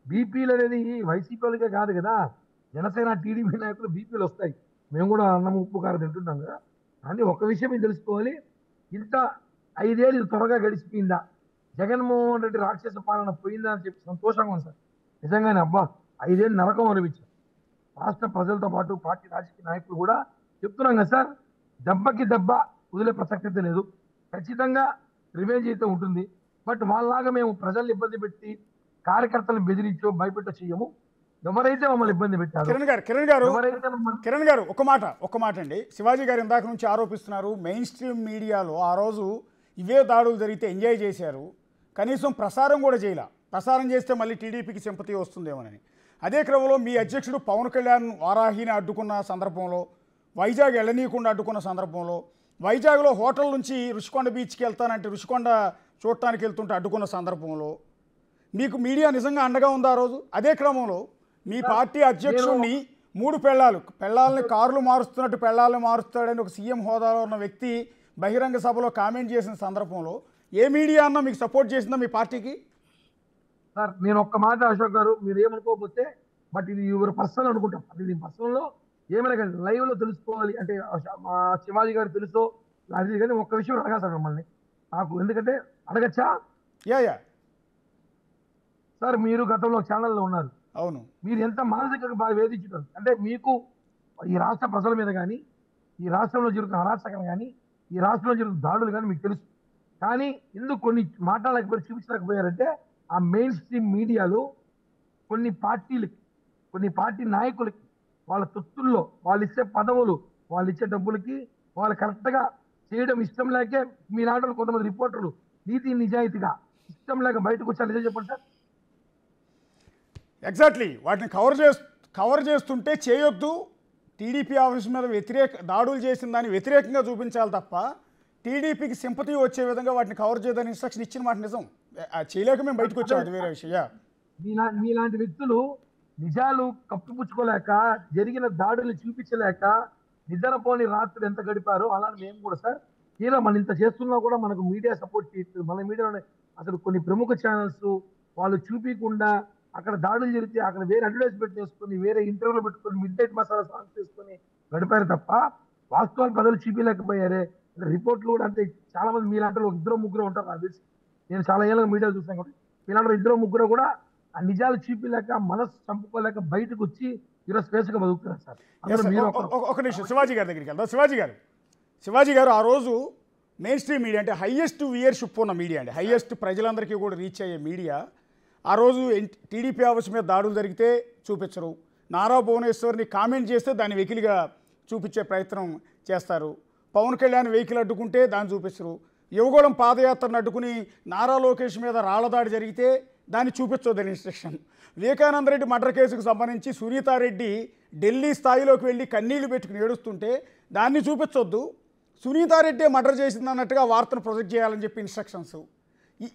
బీపీలు అనేది వైసీపీ వాళ్ళకే కాదు కదా, జనసేన టీడీపీ నాయకులు బీపీలు వస్తాయి. మేము కూడా అన్నం ఉప్పు కారం తింటుంటాం కదా. కానీ ఒక విషయం మీరు తెలుసుకోవాలి, ఇంత 5 ఏళ్ళు త్వరగా గడిచిపోయిందా, జగన్మోహన్ రెడ్డి రాక్షస పాలన పోయిందా అని చెప్పి సంతోషంగా ఉంది సార్. నిజంగానే అబ్బా 5 ఏళ్ళు నరకం అనిపించారు. రాష్ట్ర ప్రజలతో పాటు పార్టీ రాజకీయ నాయకులు కూడా చెప్తున్నాం కదా సార్, దెబ్బకి దెబ్బ వదిలే ప్రసక్తి లేదు. ఖచ్చితంగా రివెంజ్ అయితే ఉంటుంది. బట్ వాళ్ళలాగా మేము ప్రజల్ని ఇబ్బంది పెట్టి కార్యకర్తలను బెదిరించో భయపెట్టో చెయ్యము. ఎవరైతే మమ్మల్ని ఇబ్బంది పెట్టారు. కిరణ్ గారు ఒక్క మాట అండి. శివాజీ గారు ఇందాక నుంచి ఆరోపిస్తున్నారు, మెయిన్ స్ట్రీమ్ మీడియాలో ఆ రోజు ఇవే దాడులు జరిగితే ఎంజాయ్ చేశారు, కనీసం ప్రసారం కూడా చేయలే. ప్రసారం చేస్తే మళ్ళీ టీడీపీకి సింపతి వస్తుందేమోనని. అదే క్రమంలో మీ అధ్యక్షుడు పవన్ కళ్యాణ్ వారాహిని అడ్డుకున్న సందర్భంలో, వైజాగ్ వెళ్ళనీయకుండా అడ్డుకున్న సందర్భంలో, వైజాగ్లో హోటల్ నుంచి రుషికొండ బీచ్కి వెళ్తానంటే రుషికొండ చూడటానికి వెళ్తుంటే అడ్డుకున్న సందర్భంలో మీకు మీడియా నిజంగా అండగా ఉందా ఆ రోజు? అదే క్రమంలో మీ పార్టీ అధ్యక్షుడిని 3 పెళ్ళాలని కార్లు మారుస్తున్నట్టు పెళ్ళాలను మారుస్తాడని ఒక సీఎం హోదాలో ఉన్న వ్యక్తి బహిరంగ సభలో కామెంట్ చేసిన సందర్భంలో ఏ మీడియా అన్నా మీకు సపోర్ట్ చేసిందా మీ పార్టీకి? సార్ నేను ఒక్క మాట అశోక్ గారు, మీరు ఏమనుకోకపోతే, బట్ ఇది ఎవరు పర్సనల్ అనుకుంటాం, అది పర్సనల్లో ఏమైనా కానీ లైవ్లో తెలుసుకోవాలి అంటే మా శివాజీ గారు తెలుసో అది, కానీ ఒక్క విషయం అడగా సార్ మిమ్మల్ని నాకు, ఎందుకంటే అడగచ్చా? యా సార్ మీరు గతంలో ఛానల్లో ఉన్నారు. అవును. మీరు ఎంత మానసికంగా బాగా వేధించుతారు అంటే, మీకు ఈ రాష్ట్ర ప్రజల మీద కానీ, ఈ రాష్ట్రంలో జరుగుతున్న అరాచకం కానీ, ఈ రాష్ట్రంలో జరుగుతున్న దాడులు కానీ మీకు తెలుసు. కానీ ఎందుకు కొన్ని మాట్లాడలేకపోయారు, చూపించలేకపోయారంటే ఆ మెయిన్ స్ట్రీమ్ మీడియాలో కొన్ని పార్టీ నాయకులకి వాళ్ళ తొత్తుల్లో వాళ్ళు ఇచ్చే పదవులు, వాళ్ళు ఇచ్చే డబ్బులకి వాళ్ళు కరెక్ట్గా చేయడం ఇష్టం లేకే మీ నాటలు కొంతమంది రిపోర్టర్లు నీతి నిజాయితీగా ఇష్టం లేక బయటకు వచ్చారు. నిజం చెప్పండి సార్. ఎగ్జాక్ట్లీ వాటిని కవర్ చేస్తుంటే చేయొద్దు, టీడీపీ ఆఫీస్ మీద దాడులు చేసిన దాన్ని వ్యతిరేకంగా చూపించాలి తప్ప టీడీపీకి సింపతి వచ్చే విధంగా వాటిని కవర్ చేయదని ఇన్స్ట్రక్షన్ ఇచ్చిన మాట నిజం. చేయలేక మేము బయటకు వచ్చాము, అది వేరే విషయం. మీలాంటి వ్యక్తులు నిజాలు కప్పిపుచ్చుకోలేక, జరిగిన దాడులు చూపించలేక నిద్రపోని రాత్రులు ఎంత గడిపారో అలానే మేము కూడా సార్. తీరా మనం ఇంత చేస్తున్నా కూడా మనకు మీడియా సపోర్ట్ చేయట్లేదు. మన మీడియాలో అసలు కొన్ని ప్రముఖ ఛానల్స్ వాళ్ళు చూపించకుండా అక్కడ దాడులు జరిగితే అక్కడ వేరే అడ్వర్టైజ్మెంట్ చేసుకొని, వేరే ఇంటర్వ్యూలు పెట్టుకొని, మిడ్ నైట్ మసాలా సాంగ్స్ చేసుకొని గడిపారు తప్ప వాస్తవాలు ప్రజలు చూపించలేకపోయారే. రిపోర్ట్లు కూడా అంతే. చాలా మంది మీలాంటి ఇద్దరు ముగ్గురు ఉంటారు నాకు తెలిసి. నేను చాలా ఏళ్ళగా మీడియా చూసాను కాబట్టి మీలాంటి ఇద్దరు ముగ్గురు కూడా ఆ నిజాలు చూపించలేక, మనసు చంపుకోలేక బయటకు వచ్చి ఈరోజు స్పేస్గా బతుకుతున్నారు సార్. ఒక నిమిషం శివాజీ గారి దగ్గరికి వెళ్దాం. శివాజీ గారు ఆ రోజు మెయిన్ స్ట్రీమ్ మీడియా అంటే హైయెస్ట్ వ్యూయర్షిప్ ఉన్న మీడియా అండి, హైయెస్ట్ ప్రజలందరికీ కూడా రీచ్ అయ్యే మీడియా. ఆ రోజు టీడీపీ ఆఫీస్ మీద దాడులు జరిగితే చూపించరు, నారా భువనేశ్వర్ని కామెంట్ చేస్తే దాన్ని వెకిలిగా చూపించే ప్రయత్నం చేస్తారు, పవన్ కళ్యాణ్ వెహికల్ అడ్డుకుంటే దాన్ని చూపించరు, యువగోళం పాదయాత్రను అడ్డుకుని నారా లోకేష్ మీద రాళ్లదాడి జరిగితే దాన్ని చూపించొద్దని ఇన్స్ట్రక్షన్. వివేకానంద రెడ్డి మర్డర్ కేసుకు సంబంధించి సునీతారెడ్డి ఢిల్లీ స్థాయిలోకి వెళ్ళి కన్నీళ్లు పెట్టుకుని ఏడుస్తుంటే దాన్ని చూపించొద్దు, సునీతారెడ్డి మర్డర్ చేసింది అన్నట్టుగా వార్తను ప్రొజెక్ట్ చేయాలని చెప్పి ఇన్స్ట్రక్షన్స్.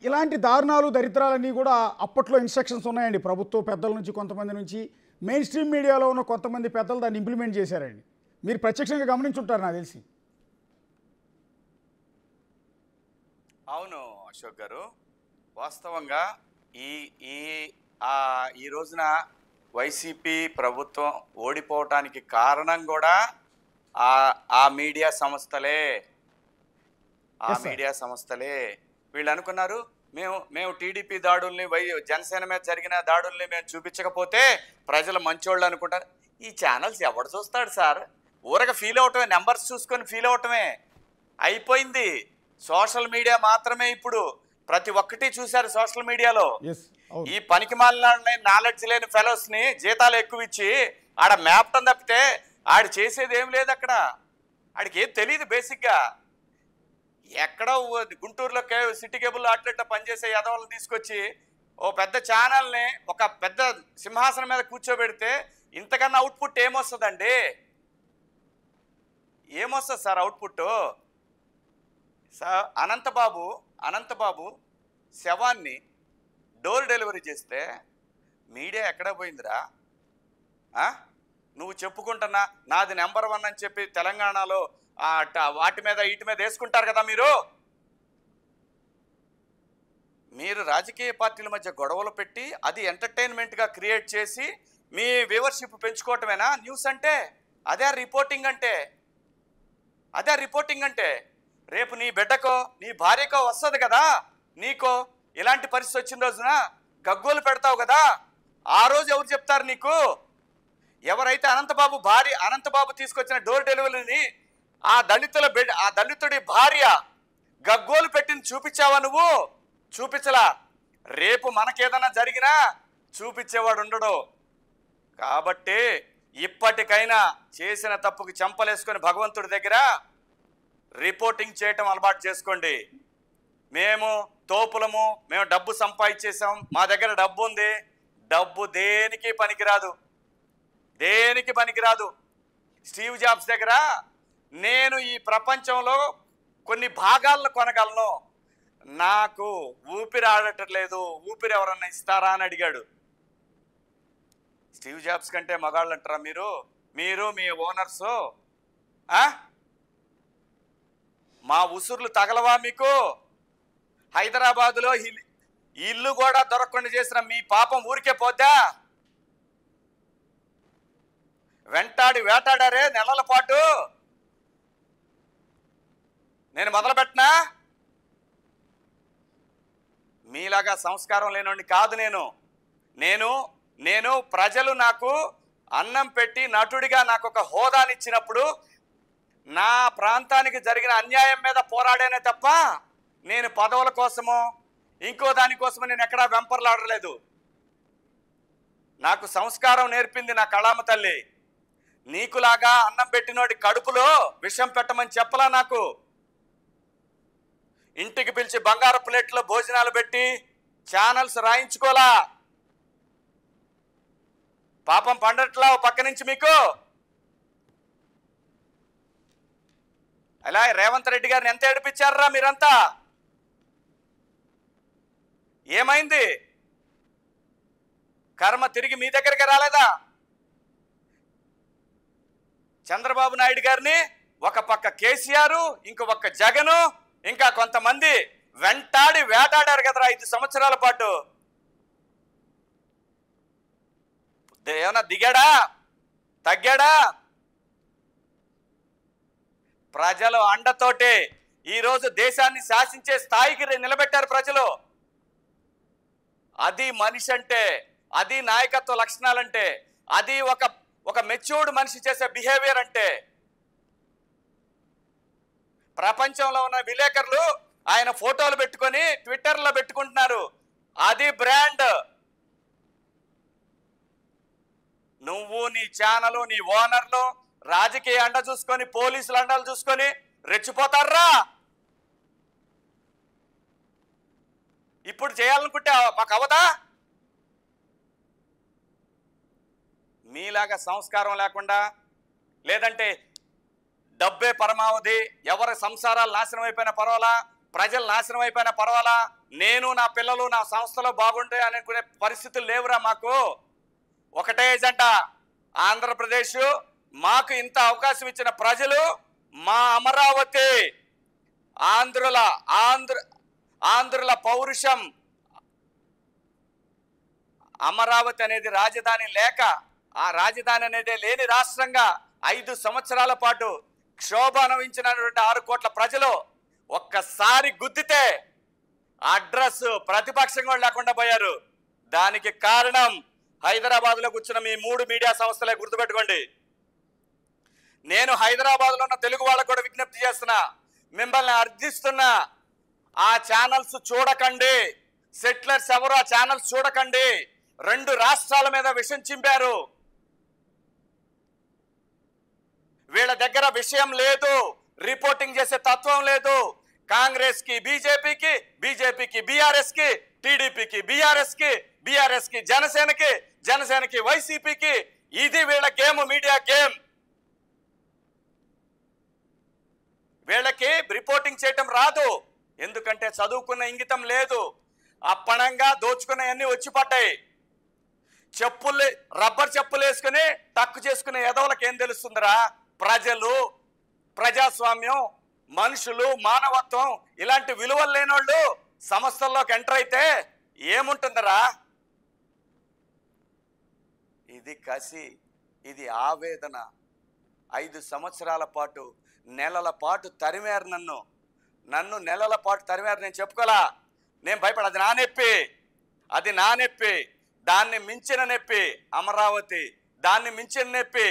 ఇలాంటి దారుణాలు దరిద్రాలన్నీ కూడా అప్పట్లో ఇన్స్ట్రక్షన్స్ ఉన్నాయండి, ప్రభుత్వ పెద్దల నుంచి కొంతమంది నుంచి. మెయిన్ స్ట్రీమ్ మీడియాలో ఉన్న కొంతమంది పెద్దలు దాన్ని ఇంప్లిమెంట్ చేశారండి. మీరు ప్రత్యక్షంగా గమనించుంటారు నాకు తెలిసి. అవును అశోక్ గారు, వాస్తవంగా ఈ రోజున వైసీపీ ప్రభుత్వం ఓడిపోవటానికి కారణం కూడా ఆ మీడియా సంస్థలే. వీళ్ళు అనుకున్నారు మేము టీడీపీ దాడుల్ని జనసేన మీద జరిగిన దాడుల్ని మేము చూపించకపోతే ప్రజలు మంచోళ్ళు అనుకుంటారు. ఈ ఛానల్స్ ఎవడు చూస్తాడు సార్? ఊరగా ఫీల్ అవటమే, నెంబర్స్ చూసుకొని ఫీల్ అవటమే అయిపోయింది. సోషల్ మీడియా మాత్రమే ఇప్పుడు ప్రతి ఒక్కటి చూశారు సోషల్ మీడియాలో. ఈ పనికి మాలిన నాలెడ్జ్ లేని ఫెలోస్ ని జీతాలు ఎక్కువ ఇచ్చి ఆడ మేపటం తప్పితే ఆడు చేసేది ఏం లేదు. అక్కడ ఆడికి ఏం తెలియదు బేసిక్ గా. ఎక్కడో గుంటూరులో సిటీ కేబుల్ అవుట్లెట్ పనిచేసే యదవలను తీసుకొచ్చి ఓ పెద్ద ఛానల్ని ఒక పెద్ద సింహాసనం మీద కూర్చోబెడితే ఇంతకన్నా అవుట్పుట్ ఏమొస్తుందండి? ఏమొస్తుంది సార్ అవుట్పుట్? అనంతబాబు శవాన్ని డోర్ డెలివరీ చేస్తే మీడియా ఎక్కడ పోయిందిరా? నువ్వు చెప్పుకుంటున్నా నాది నెంబర్ 1 అని చెప్పి తెలంగాణలో వాటి మీద వీటి మీద వేసుకుంటారు కదా మీరు రాజకీయ పార్టీల మధ్య గొడవలు పెట్టి అది ఎంటర్టైన్మెంట్గా క్రియేట్ చేసి మీ వ్యూవర్షిప్ పెంచుకోవటమేనా న్యూస్ అంటే? అదే రిపోర్టింగ్ అంటే రేపు నీ బిడ్డకో నీ భార్యకో వస్తుంది కదా, నీకో ఇలాంటి పరిస్థితి వచ్చిన రోజున గగ్గోలు పెడతావు కదా, ఆ రోజు ఎవరు చెప్తారు నీకు? ఎవరైతే అనంతబాబు తీసుకొచ్చిన డోర్ డెలివరీని ఆ దళితుడి భార్య గగ్గోలు పెట్టింది చూపించావా నువ్వు? చూపించలా. రేపు మనకేదన్నా జరిగినా చూపించేవాడు ఉండడు. కాబట్టి ఇప్పటికైనా చేసిన తప్పుకి చెంపలేసుకొని భగవంతుడి దగ్గర రిపోర్టింగ్ చేయటం అలవాటు చేసుకోండి. మేము తోపులము, మేము డబ్బు సంపాదించేసాం, మా దగ్గర డబ్బు ఉంది. డబ్బు దేనికి పనికిరాదు. స్టీవ్ జాబ్స్ దగ్గర నేను ఈ ప్రపంచంలో కొన్ని భాగాలను కొనగలను, నాకు ఊపిరి ఆడట్లేదు, ఊపిరి ఎవరన్నా ఇస్తారా అని అడిగాడు. స్టీవ్ జాబ్స్ కంటే మగాళ్ళు అంటారా మీరు మీ ఓనర్స్? మా ఉసుర్లు తగలవా మీకు? హైదరాబాదులో ఇల్లు కూడా దొరకకుండా చేసిన మీ పాపం ఊరికే పోద్దా? వేటాడారే నెలల పాటు. నేను మొదలుపెట్టినా? మీలాగా సంస్కారం లేనోడిని కాదు నేను ప్రజలు నాకు అన్నం పెట్టి నటుడిగా నాకు ఒక హోదానిచ్చినప్పుడు నా ప్రాంతానికి జరిగిన అన్యాయం మీద పోరాడానే తప్ప నేను పదవుల కోసమో ఇంకో దానికోసమో నేను ఎక్కడా వెంపర్లాడలేదు. నాకు సంస్కారం నేర్పింది నా కళామ తల్లి. నీకులాగా అన్నం పెట్టినోడి కడుపులో విషం పెట్టమని చెప్పలా. నాకు ఇంటికి పిలిచి బంగారు ప్లేట్లో భోజనాలు పెట్టి ఛానల్స్ రాయించుకోలా. పాపం పండట్లా పక్క నుంచి మీకు. అలా రేవంత్ రెడ్డి గారిని ఎంత ఏడిపించారా మీరంతా? ఏమైంది? కర్మ తిరిగి మీ దగ్గరికి రాలేదా? చంద్రబాబు నాయుడు గారిని ఒక పక్క కేసీఆర్, ఇంకో పక్క జగను, ఇంకా కొంతమంది వెంటాడి వేటాడారు కదరా 5 సంవత్సరాల పాటు. ఏమన్నా దిగాడా? తగ్గాడా? ప్రజలు అండతోటే ఈరోజు దేశాన్ని శాసించే స్థాయికి నిలబెట్టారు ప్రజలు. అది మనిషి అంటే, అది నాయకత్వ లక్షణాలంటే, అది ఒక మెచ్యూర్డ్ మనిషి చేసే బిహేవియర్ అంటే. ప్రపంచంలో ఉన్న విలేకరులు ఆయన ఫోటోలు పెట్టుకొని ట్విట్టర్లో పెట్టుకుంటున్నారు. అది బ్రాండ్. నువ్వు నీ ఛానల్, నీ ఓనర్లు రాజకీయ అండ చూసుకొని, పోలీసుల అండలు చూసుకొని రెచ్చిపోతారా? ఇప్పుడు చేయాలనుకుంటే మాకు అవదా? మీలాగా సంస్కారం లేకుండా, లేదంటే డబ్బే పరమావధి, ఎవరి సంసారాలు నాశనం అయిపోయినా పర్వాలా, ప్రజలు నాశనం అయిపోయినా పర్వాలా, నేను నా పిల్లలు నా సంస్థలో బాగుంటే అనుకునే పరిస్థితులు లేవురా మాకు. ఒకటే ఎజెండా, ఆంధ్రప్రదేశ్ మాకు ఇంత అవకాశం ఇచ్చిన ప్రజలు, మా అమరావతి, ఆంధ్రుల పౌరుషం. అమరావతి అనేది రాజధాని లేక, ఆ రాజధాని అనేది లేని రాష్ట్రంగా 5 సంవత్సరాల పాటు క్షోభ అనుభవించినటువంటి 6 కోట్ల ప్రజలు ఒక్కసారి గుద్దితే అడ్రస్ ప్రతిపక్షంగా లేకుండా పోయారు. దానికి కారణం హైదరాబాద్లో కూర్చున్న మీ 3 మీడియా సంస్థలే. గుర్తుపెట్టుకోండి. నేను హైదరాబాద్లో ఉన్న తెలుగు వాళ్ళకు కూడా విజ్ఞప్తి చేస్తున్నా, మిమ్మల్ని అర్థిస్తున్నా, ఆ ఛానల్స్ చూడకండి. సెటిలర్స్ ఎవరు ఆ ఛానల్స్ చూడకండి. 2 రాష్ట్రాల మీద విషం చింపారు. వీళ్ళ దగ్గర విషయం లేదు, రిపోర్టింగ్ చేసే తత్వం లేదు. కాంగ్రెస్ కి బీజేపీకి, బీజేపీకి బీఆర్ఎస్ కి, టీడీపీకి బీఆర్ఎస్ కి, బీఆర్ఎస్ కి జనసేనకి, జనసేనకి వైసీపీకి. ఇది వీళ్ళ గేమ్, మీడియా గేమ్. వీళ్ళకి రిపోర్టింగ్ చేయటం రాదు, ఎందుకంటే చదువుకున్న ఇంగితం లేదు. అప్పనంగా దోచుకున్నవన్నీ వచ్చి పడ్డాయి. చెప్పులు, రబ్బర్ చెప్పులు వేసుకుని టక్కు చేసుకునే ఎదవలకు ఏం తెలుస్తుందిరా? ప్రజలు, ప్రజాస్వామ్యం, మనుషులు, మానవత్వం ఇలాంటి విలువలు లేనోళ్ళు సంస్థల్లోకి ఎంటర్ అయితే ఏముంటుందిరా? ఇది కసి, ఇది ఆవేదన. 5 సంవత్సరాల పాటు, నెలల పాటు తరిమారు నన్ను నెలల పాటు తరిమారు. నేను చెప్పుకోలా, నేను భయపడ, అది నా నొప్పి, అది నా నొప్పి. దాన్ని మించిన నొప్పి అమరావతి, దాన్ని మించిన నొప్పి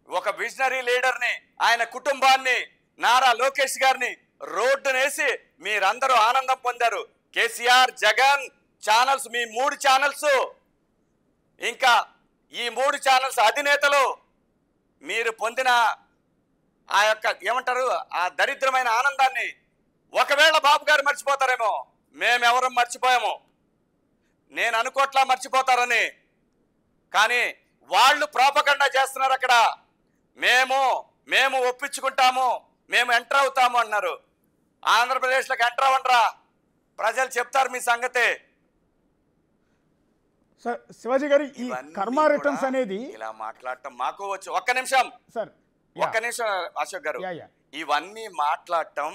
ఒక విజనరీ లీడర్ని, ఆయన కుటుంబాన్ని, నారా లోకేష్ గారిని రోడ్డునేసి మీరందరూ ఆనందం పొందారు. కేసీఆర్, జగన్ ఛానల్స్, మీ 3 ఛానల్స్, ఇంకా ఈ 3 ఛానల్స్ అధినేతలు మీరు పొందిన ఆ యొక్క ఏమంటారు, ఆ దరిద్రమైన ఆనందాన్ని ఒకవేళ బాబు గారు మర్చిపోతారేమో, మేమెవరం మర్చిపోయాము. నేను అనుకోట్లా మర్చిపోతారని, కానీ వాళ్ళు ప్రాపగండా చేస్తున్నారు అక్కడ. మేము ఒప్పించుకుంటాము, మేము ఎంటర్ అవుతాము అన్నారు. ఆంధ్రప్రదేశ్లోకి ఎంటర్ అవ్వండిరా, ప్రజలు చెప్తారు మీ సంగతి. సార్ శివాజీ గారు, ఈ కర్మ రిటర్న్స్ అనేది ఇలా మాట్లాడటం మాకు వచ్చు. ఒక్క నిమిషం సార్, ఒక్క నిమిషం అశోక్ గారు. ఇవన్నీ మాట్లాడటం,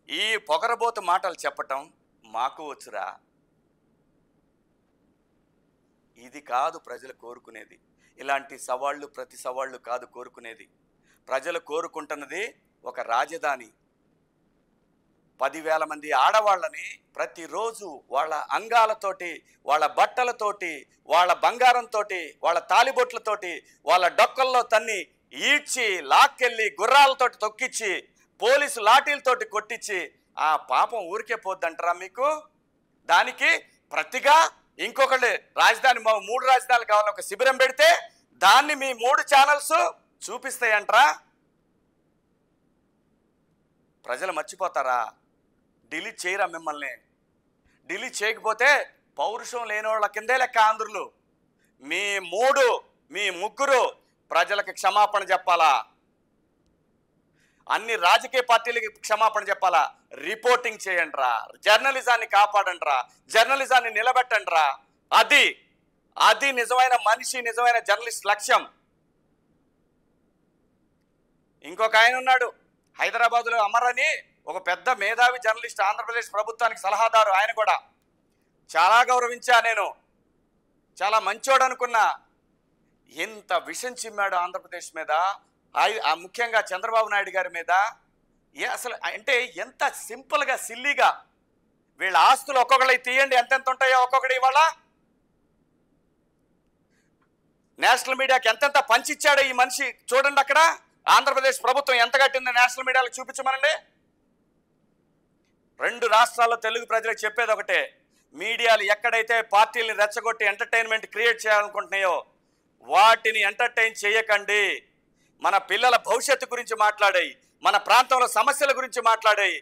ఈ పొగరబోతు మాటలు చెప్పటం మాకు వచ్చురా. ఇది కాదు ప్రజలు కోరుకునేది. ఇలాంటి సవాళ్ళు, ప్రతి సవాళ్ళు కాదు కోరుకునేది. ప్రజలు కోరుకుంటున్నది ఒక రాజధాని. 10,000 మంది ఆడవాళ్ళని ప్రతిరోజు వాళ్ళ అంగాలతోటి, వాళ్ళ బట్టలతోటి, వాళ్ళ బంగారంతో, వాళ్ళ తాలిబొట్లతోటి, వాళ్ళ డొక్కల్లో తన్ని ఈడ్చి లాక్కెళ్ళి గుర్రాలతోటి తొక్కిచ్చి, పోలీసు లాఠీలతోటి కొట్టించి ఆ పాపం ఊరికే పోద్దంటారా మీకు? దానికి ప్రతిగా ఇంకొకటి రాజధాని 3 రాజధానులు కావాలి ఒక శిబిరం పెడితే దాన్ని మీ 3 ఛానల్స్ చూపిస్తాయంటారా? ప్రజలు మర్చిపోతారా? డిలీట్ చేయరా మిమ్మల్ని? డిలీట్ చేయకపోతే పౌరుషం లేని వాళ్ళ కిందే లెక్క ఆంధ్రులు. మీ ముగ్గురు ప్రజలకు క్షమాపణ చెప్పాలా, అన్ని రాజకీయ పార్టీలకి క్షమాపణ చెప్పాలా. రిపోర్టింగ్ చేయండి రా, జర్నలిజాన్ని కాపాడండి రా, జర్నలిజాన్ని నిలబెట్టండి రా. అది నిజమైన మనిషి, నిజమైన జర్నలిస్ట్ లక్ష్యం. ఇంకొక ఆయన ఉన్నాడు హైదరాబాద్లో, అమర్ అని, ఒక పెద్ద మేధావి జర్నలిస్ట్, ఆంధ్రప్రదేశ్ ప్రభుత్వానికి సలహాదారు. ఆయన కూడా చాలా గౌరవించా నేను, చాలా మంచోడు అనుకున్నా. ఎంత విషం చిమ్మాడు ఆంధ్రప్రదేశ్ మీద, ముఖ్యంగా చంద్రబాబు నాయుడు గారి మీద. అసలు అంటే ఎంత సింపుల్గా సిల్లీగా వీళ్ళ ఆస్తులు ఒక్కొక్కటి తీయండి, ఎంతెంత ఉంటాయో ఒక్కొక్కటి. ఇవాళ నేషనల్ మీడియాకి ఎంతెంత పంచిచ్చాడో ఈ మనిషి చూడండి. అక్కడ ఆంధ్రప్రదేశ్ ప్రభుత్వం ఎంత కట్టిందో నేషనల్ మీడియాలో చూపించమనండి. 2 రాష్ట్రాల్లో తెలుగు ప్రజలకు చెప్పేది ఒకటే, మీడియాలు ఎక్కడైతే పార్టీల్ని రెచ్చగొట్టి ఎంటర్టైన్మెంట్ క్రియేట్ చేయాలనుకుంటున్నాయో వాటిని ఎంటర్టైన్ చేయకండి. మన పిల్లల భవిష్యత్తు గురించి మాట్లాడాయి, మన ప్రాంతంలో సమస్యల గురించి మాట్లాడాయి,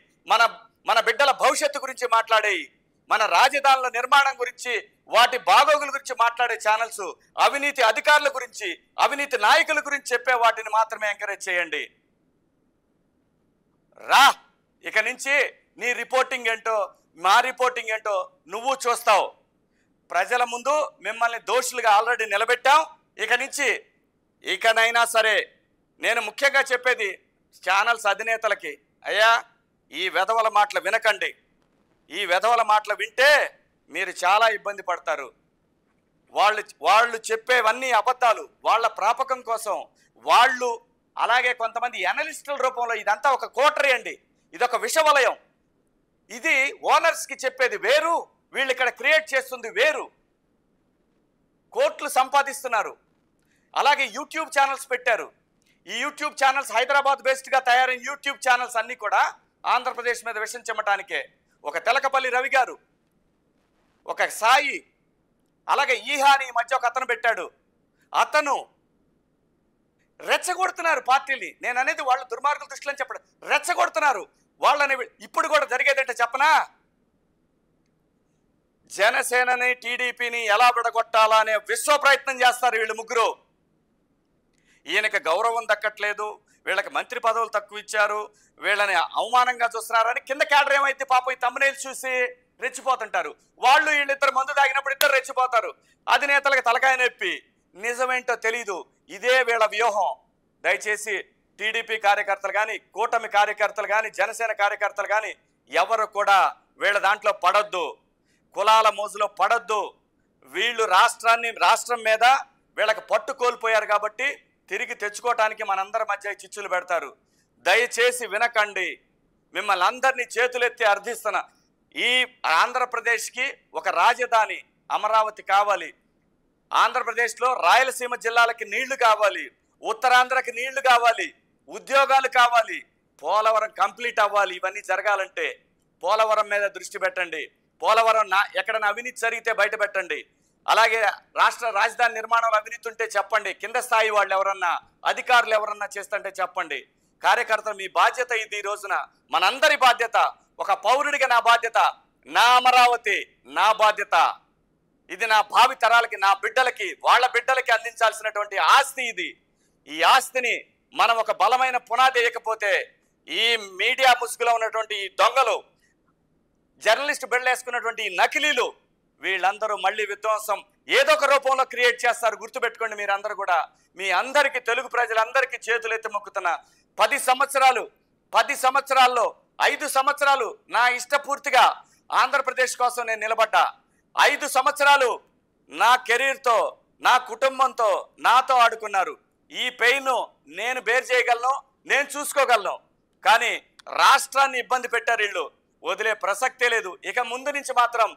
మన బిడ్డల భవిష్యత్తు గురించి మాట్లాడాయి, మన రాజధానుల నిర్మాణం గురించి, వాటి బాగోగుల గురించి మాట్లాడే ఛానల్స్, అవినీతి అధికారుల గురించి, అవినీతి నాయకుల గురించి చెప్పే వాటిని మాత్రమే ఎంకరేజ్ చేయండి. రా, ఇక నుంచి నీ రిపోర్టింగ్ ఏంటో, మా రిపోర్టింగ్ ఏంటో నువ్వు చూస్తావు. ప్రజల ముందు మిమ్మల్ని దోషులుగా ఆల్రెడీ నిలబెట్టాం. ఇకనైనా సరే నేను ముఖ్యంగా చెప్పేది ఛానల్స్ అధినేతలకి, అయ్యా ఈ వెధవల మాటలు వినకండి. ఈ వెధవల మాటలు వింటే మీరు చాలా ఇబ్బంది పడతారు. వాళ్ళు చెప్పేవన్నీ అబద్ధాలు, వాళ్ళ ప్రాపకం కోసం వాళ్ళు. అలాగే కొంతమంది అనలిస్టుల రూపంలో ఇదంతా ఒక కోటరీ అండి, ఇదొక విషవలయం. ఇది ఓనర్స్కి చెప్పేది వేరు, వీళ్ళు ఇక్కడ క్రియేట్ చేస్తుంది వేరు. కోట్లు సంపాదిస్తున్నారు. అలాగే యూట్యూబ్ ఛానల్స్ పెట్టారు. ఈ యూట్యూబ్ ఛానల్స్ హైదరాబాద్ బేస్డ్గా తయారైన యూట్యూబ్ ఛానల్స్ అన్నీ కూడా ఆంధ్రప్రదేశ్ మీద విషం చెమ్మటానికే. ఒక తెలకపల్లి రవి గారు, ఒక సాయి, అలాగే ఈహాని ఈ మధ్య ఒక అతను పెట్టాడు. అతను రెచ్చగొడుతున్నారు పార్టీని. నేను అనేది వాళ్ళు దుర్మార్గుల దృష్టిలో చెప్పడం, రెచ్చగొడుతున్నారు వాళ్ళని. ఇప్పుడు కూడా జరిగేదంటే చెప్పనా, జనసేనని టీడీపీని ఎలా విడగొట్టాలా అనే విశ్వ ప్రయత్నం చేస్తారు వీళ్ళు ముగ్గురు. ఈయనకి గౌరవం దక్కట్లేదు, వీళ్ళకి మంత్రి పదవులు తక్కువ ఇచ్చారు, వీళ్ళని అవమానంగా చూస్తున్నారని కింద క్యాడర్ ఏమైతే పాపం ఈ తమ్మునేలు చూసి రెచ్చిపోతుంటారు. వీళ్ళిద్దరు మందు తాగినప్పుడు ఇద్దరు రెచ్చిపోతారు. అధినేతలకు తలకాయ నొప్పి, నిజమేంటో తెలీదు. ఇదే వీళ్ళ వ్యూహం. దయచేసి టీడీపీ కార్యకర్తలు కానీ, కూటమి కార్యకర్తలు కానీ, జనసేన కార్యకర్తలు కానీ ఎవరు కూడా వీళ్ళ దాంట్లో పడొద్దు, కులాల మోజులో పడొద్దు. వీళ్ళు రాష్ట్రం మీద వీళ్ళకి పట్టు కోల్పోయారు కాబట్టి తిరిగి తెచ్చుకోవటానికి మనందరి మధ్య చిచ్చులు పెడతారు. దయచేసి వినకండి. మిమ్మల్ని అందరినీ చేతులెత్తి అర్థిస్తున్నా. ఈ ఆంధ్రప్రదేశ్కి ఒక రాజధాని అమరావతి కావాలి. ఆంధ్రప్రదేశ్లో రాయలసీమ జిల్లాలకి నీళ్లు కావాలి, ఉత్తరాంధ్రకి నీళ్లు కావాలి, ఉద్యోగాలు కావాలి, పోలవరం కంప్లీట్ అవ్వాలి. ఇవన్నీ జరగాలంటే పోలవరం మీద దృష్టి పెట్టండి. పోలవరం ఎక్కడైనా అవినీతి జరిగితే బయట పెట్టండి. అలాగే రాష్ట్ర రాజధాని నిర్మాణంలో అవినీతి ఉంటే చెప్పండి. కింద స్థాయి వాళ్ళు ఎవరన్నా, అధికారులు ఎవరన్నా చేస్తుంటే చెప్పండి. కార్యకర్తలు మీ బాధ్యత ఇది. ఈ రోజున మనందరి బాధ్యత, ఒక పౌరుడిగా నా బాధ్యత, నా అమరావతి నా బాధ్యత. ఇది నా భావి తరాలకి, నా బిడ్డలకి, వాళ్ళ బిడ్డలకి అందించాల్సినటువంటి ఆస్తి ఇది. ఈ ఆస్తిని మనం ఒక బలమైన పునాది వేయకపోతే ఈ మీడియా ముసుగులో ఉన్నటువంటి ఈ దొంగలు, జర్నలిస్ట్ బిడ్డలేసుకున్నటువంటి ఈ నకిలీలు, వీళ్ళందరూ మళ్ళీ విధ్వంసం ఏదో ఒక రూపంలో క్రియేట్ చేస్తారు. గుర్తుపెట్టుకోండి మీరందరూ కూడా. మీ అందరికీ, తెలుగు ప్రజలందరికీ చేతులెత్తి మొక్కుతున్నా. 10 సంవత్సరాల్లో 5 సంవత్సరాలు నా ఇష్టపూర్తిగా ఆంధ్రప్రదేశ్ కోసం నేను నిలబడ్డా. 5 సంవత్సరాలు నా కెరీర్తో, నా కుటుంబంతో నాతో ఆడుకున్నారు. ఈ పెయిన్ నేను బేర్ చేయగలను, నేను చూసుకోగలను. కానీ రాష్ట్రాన్ని ఇబ్బంది పెట్టారు వీళ్ళు, వదిలే ప్రసక్తే లేదు. ఇక ముందు నుంచి మాత్రం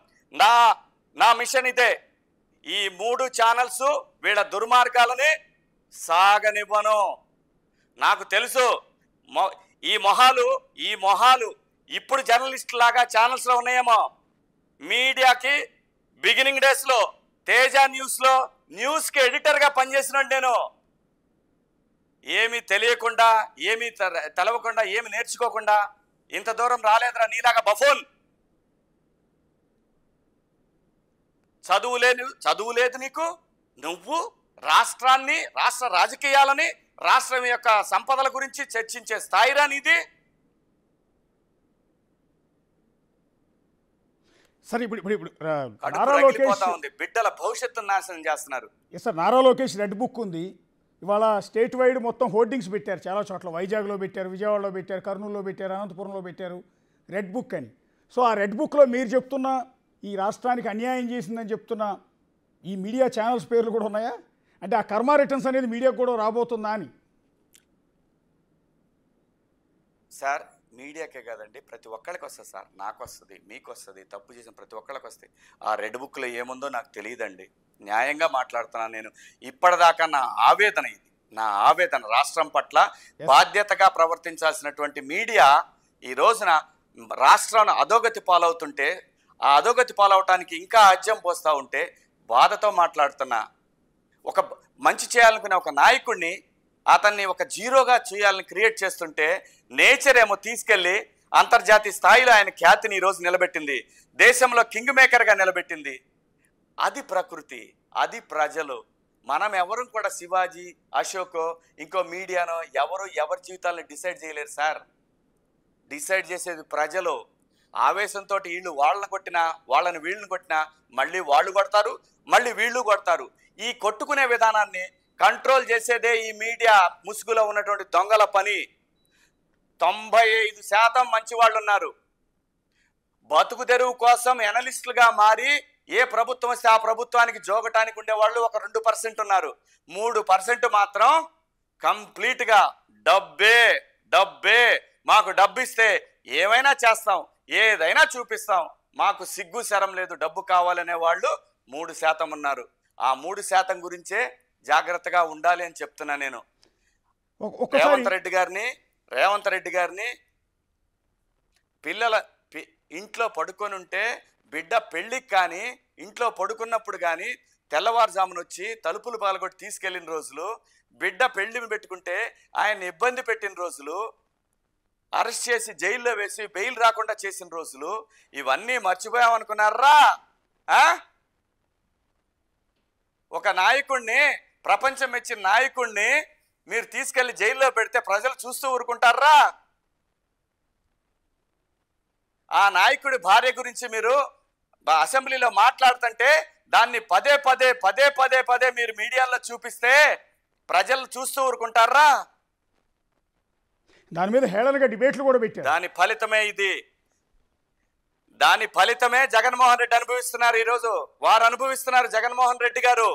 నా మిషన్ ఇదే. ఈ 3 ఛానల్స్ వీళ్ళ దుర్మార్గాలని సాగనివ్వను. నాకు తెలుసు ఈ మొహాలు ఇప్పుడు జర్నలిస్ట్ లాగా ఛానల్స్లో ఉన్నాయేమో. మీడియాకి బిగినింగ్ డేస్లో తేజ న్యూస్లో న్యూస్కి ఎడిటర్గా పనిచేసినాడు నేను. ఏమీ తెలియకుండా, ఏమీ తెలవకుండా, ఏమి నేర్చుకోకుండా ఇంత దూరం రాలేదురా నీలాగా బఫోన్. చదువు లేదు నీకు. నువ్వు రాష్ట్రాన్ని, రాష్ట్ర రాజకీయాలని, రాష్ట్రం యొక్క సంపదల గురించి చర్చించే స్థాయిరా నీది. సరే ఇప్పుడు నారా లోకేష్ ఉంది, బిడ్డల భవిష్యత్తును నాశనం చేస్తున్నారు. Sir Nara Lokesh red book ఉంది. ఇవాళ స్టేట్ వైడ్ మొత్తం హోర్డింగ్స్ పెట్టారు చాలా చోట్ల. వైజాగ్లో పెట్టారు, విజయవాడలో పెట్టారు, కర్నూలులో పెట్టారు, అనంతపురంలో పెట్టారు రెడ్ బుక్ అని. సో ఆ రెడ్ బుక్లో మీరు చెప్తున్న ఈ రాష్ట్రానికి అన్యాయం చేసిందని చెప్తున్న ఈ మీడియా ఛానల్స్ పేర్లు కూడా ఉన్నాయా? అంటే ఆ కర్మ రిటర్న్స్ అనేది మీడియాకు కూడా రాబోతుందా అని. సార్ మీడియాకే కాదండి, ప్రతి ఒక్కరికి వస్తుంది సార్. నాకు వస్తుంది, మీకు వస్తుంది, తప్పు చేసిన ప్రతి ఒక్కరికి వస్తాయి. ఆ రెడ్ బుక్లో ఏముందో నాకు తెలియదండి. న్యాయంగా మాట్లాడుతున్నాను నేను. ఇప్పటిదాకా నా ఆవేదన ఇది, నా ఆవేదన. రాష్ట్రం పట్ల బాధ్యతగా ప్రవర్తించాల్సినటువంటి మీడియా ఈ రోజున రాష్ట్రాన్ని అధోగతి పాలవుతుంటే, ఆ అధోగతి పాలవటానికి ఇంకా ఆజ్యం పోస్తూ ఉంటే బాధతో మాట్లాడుతున్నా. ఒక మంచి చేయాలనుకునే ఒక నాయకుడిని, అతన్ని ఒక జీరోగా చేయాలని క్రియేట్ చేస్తుంటే నేచర్ ఏమో తీసుకెళ్ళి అంతర్జాతీయ స్థాయిలో ఆయన ఖ్యాతిని ఈరోజు నిలబెట్టింది, దేశంలో కింగ్ మేకర్గా నిలబెట్టింది. అది ప్రకృతి, అది ప్రజలు. మనం ఎవరు కూడా శివాజీ, అశోకో, ఇంకో మీడియానో ఎవరి జీవితాలను డిసైడ్ చేయలేరు సార్. డిసైడ్ చేసేది ప్రజలు. ఆవేశంతో వీళ్ళు వాళ్ళని కొట్టినా, వాళ్ళని వీళ్ళని కొట్టినా మళ్ళీ వాళ్ళు కొడతారు, మళ్ళీ వీళ్ళు కొడతారు. ఈ కొట్టుకునే విధానాన్ని కంట్రోల్ చేసేదే ఈ మీడియా ముసుగులో ఉన్నటువంటి దొంగల పని. 95% మంచి వాళ్ళు ఉన్నారు. బతుకు తెరువు కోసం ఎనలిస్టులుగా మారి ఏ ప్రభుత్వం వస్తే ఆ ప్రభుత్వానికి జోగటానికి ఉండేవాళ్ళు ఒక 2% ఉన్నారు. 3% మాత్రం కంప్లీట్గా డబ్బే, మాకు డబ్బిస్తే ఏమైనా చేస్తాం, ఏదైనా చూపిస్తాం, మాకు సిగ్గు శరం లేదు, డబ్బు కావాలనే వాళ్ళు 3% ఉన్నారు. ఆ 3% గురించే జాగ్రత్తగా ఉండాలి అని చెప్తున్నా నేను. రేవంత్ రెడ్డి గారిని పిల్లల ఇంట్లో పడుకొని ఉంటే, బిడ్డ పెళ్ళికి కానీ ఇంట్లో పడుకున్నప్పుడు కానీ తెల్లవారుజామున వచ్చి తలుపులు పాల్గొట్టి తీసుకెళ్లిన రోజులు, బిడ్డ పెళ్లిని పెట్టుకుంటే ఆయన ఇబ్బంది పెట్టిన రోజులు, అరెస్ట్ చేసి జైల్లో వేసి బెయిల్ రాకుండా చేసిన రోజులు, ఇవన్నీ మర్చిపోయామనుకున్నారా? ఒక నాయకుడిని, ప్రపంచం మెచ్చిన నాయకుడిని మీరు తీసుకెళ్లి జైల్లో పెడితే ప్రజలు చూస్తూ ఊరుకుంటారా? ఆ నాయకుడి భార్య గురించి మీరు అసెంబ్లీలో మాట్లాడుతుంటే దాన్ని పదే మీరు మీడియాలో చూపిస్తే ప్రజలు చూస్తూ ఊరుకుంటారా? దాని మీద హేళనగా డిబేట్లు కూడా పెట్టారు. దాని ఫలితమే ఇది. దాని ఫలితమే జగన్మోహన్ రెడ్డి అనుభవిస్తున్నారు. ఈరోజు వారు అనుభవిస్తున్నారు. జగన్మోహన్ రెడ్డి గారు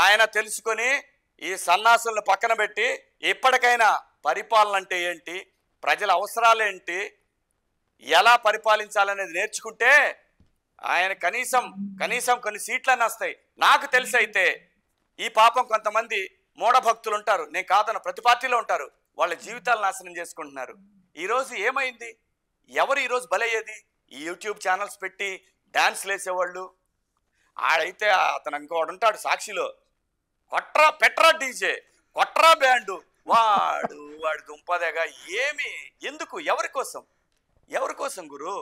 ఆయన తెలుసుకొని ఈ సన్నాసులను పక్కన పెట్టి ఇప్పటికైనా పరిపాలన అంటే ఏంటి, ప్రజల అవసరాలేంటి, ఎలా పరిపాలించాలనేది నేర్చుకుంటే ఆయన కనీసం కొన్ని సీట్లన్నీ వస్తాయి. నాకు తెలిసి అయితే ఈ పాపం కొంతమంది మూఢభక్తులు ఉంటారు, నేను కాదన్న, ప్రతి పార్టీలో ఉంటారు, వాళ్ళ జీవితాలు నాశనం చేసుకుంటున్నారు. ఈరోజు ఏమైంది? ఎవరు ఈరోజు బలయ్యేది? ఈ యూట్యూబ్ ఛానల్స్ పెట్టి డాన్స్లు వేసేవాళ్ళు. ఆడైతే అతను ఇంకోడు ఉంటాడు సాక్షిలో, పెట్రా డీజే, కొట్రా బ్యాండు, వాడి దుంపదేగా. ఎందుకు, ఎవరి కోసం గురు?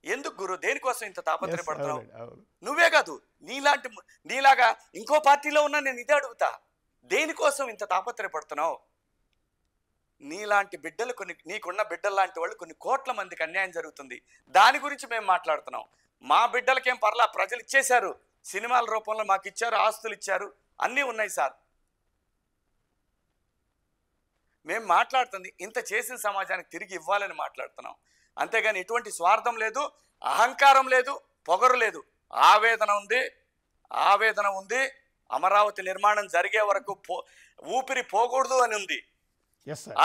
ఎందుకు గురు? దేనికోసం ఇంత తాపత్రయపడుతున్నావు? నువ్వే కాదు, నీలాగా ఇంకో పార్టీలో ఉన్నా నేను ఇదే అడుగుతా, దేనికోసం ఇంత తాపత్రయపడుతున్నావు? నీలాంటి బిడ్డలు, నీకున్న బిడ్డలు లాంటి వాళ్ళు కొన్ని కోట్ల మందికి అన్యాయం జరుగుతుంది. దాని గురించి మేము మాట్లాడుతున్నాం. మా బిడ్డలకేం పర్లా, ప్రజలు ఇచ్చేశారు, సినిమాల రూపంలో మాకు ఇచ్చారు, ఆస్తులు ఇచ్చారు, అన్నీ ఉన్నాయి సార్. మేము మాట్లాడుతుంది ఇంత చేసిన సమాజానికి తిరిగి ఇవ్వాలని మాట్లాడుతున్నాం. అంతేగాని ఎటువంటి స్వార్థం లేదు, అహంకారం లేదు, పొగరు లేదు. ఆవేదన ఉంది. అమరావతి నిర్మాణం జరిగే వరకు ఊపిరి పోకూడదు అని ఉంది.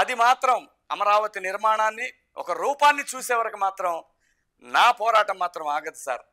అది మాత్రం అమరావతి నిర్మాణాన్ని ఒక రూపాన్ని చూసే వరకు మాత్రం నా పోరాటం మాత్రం ఆగదు సార్.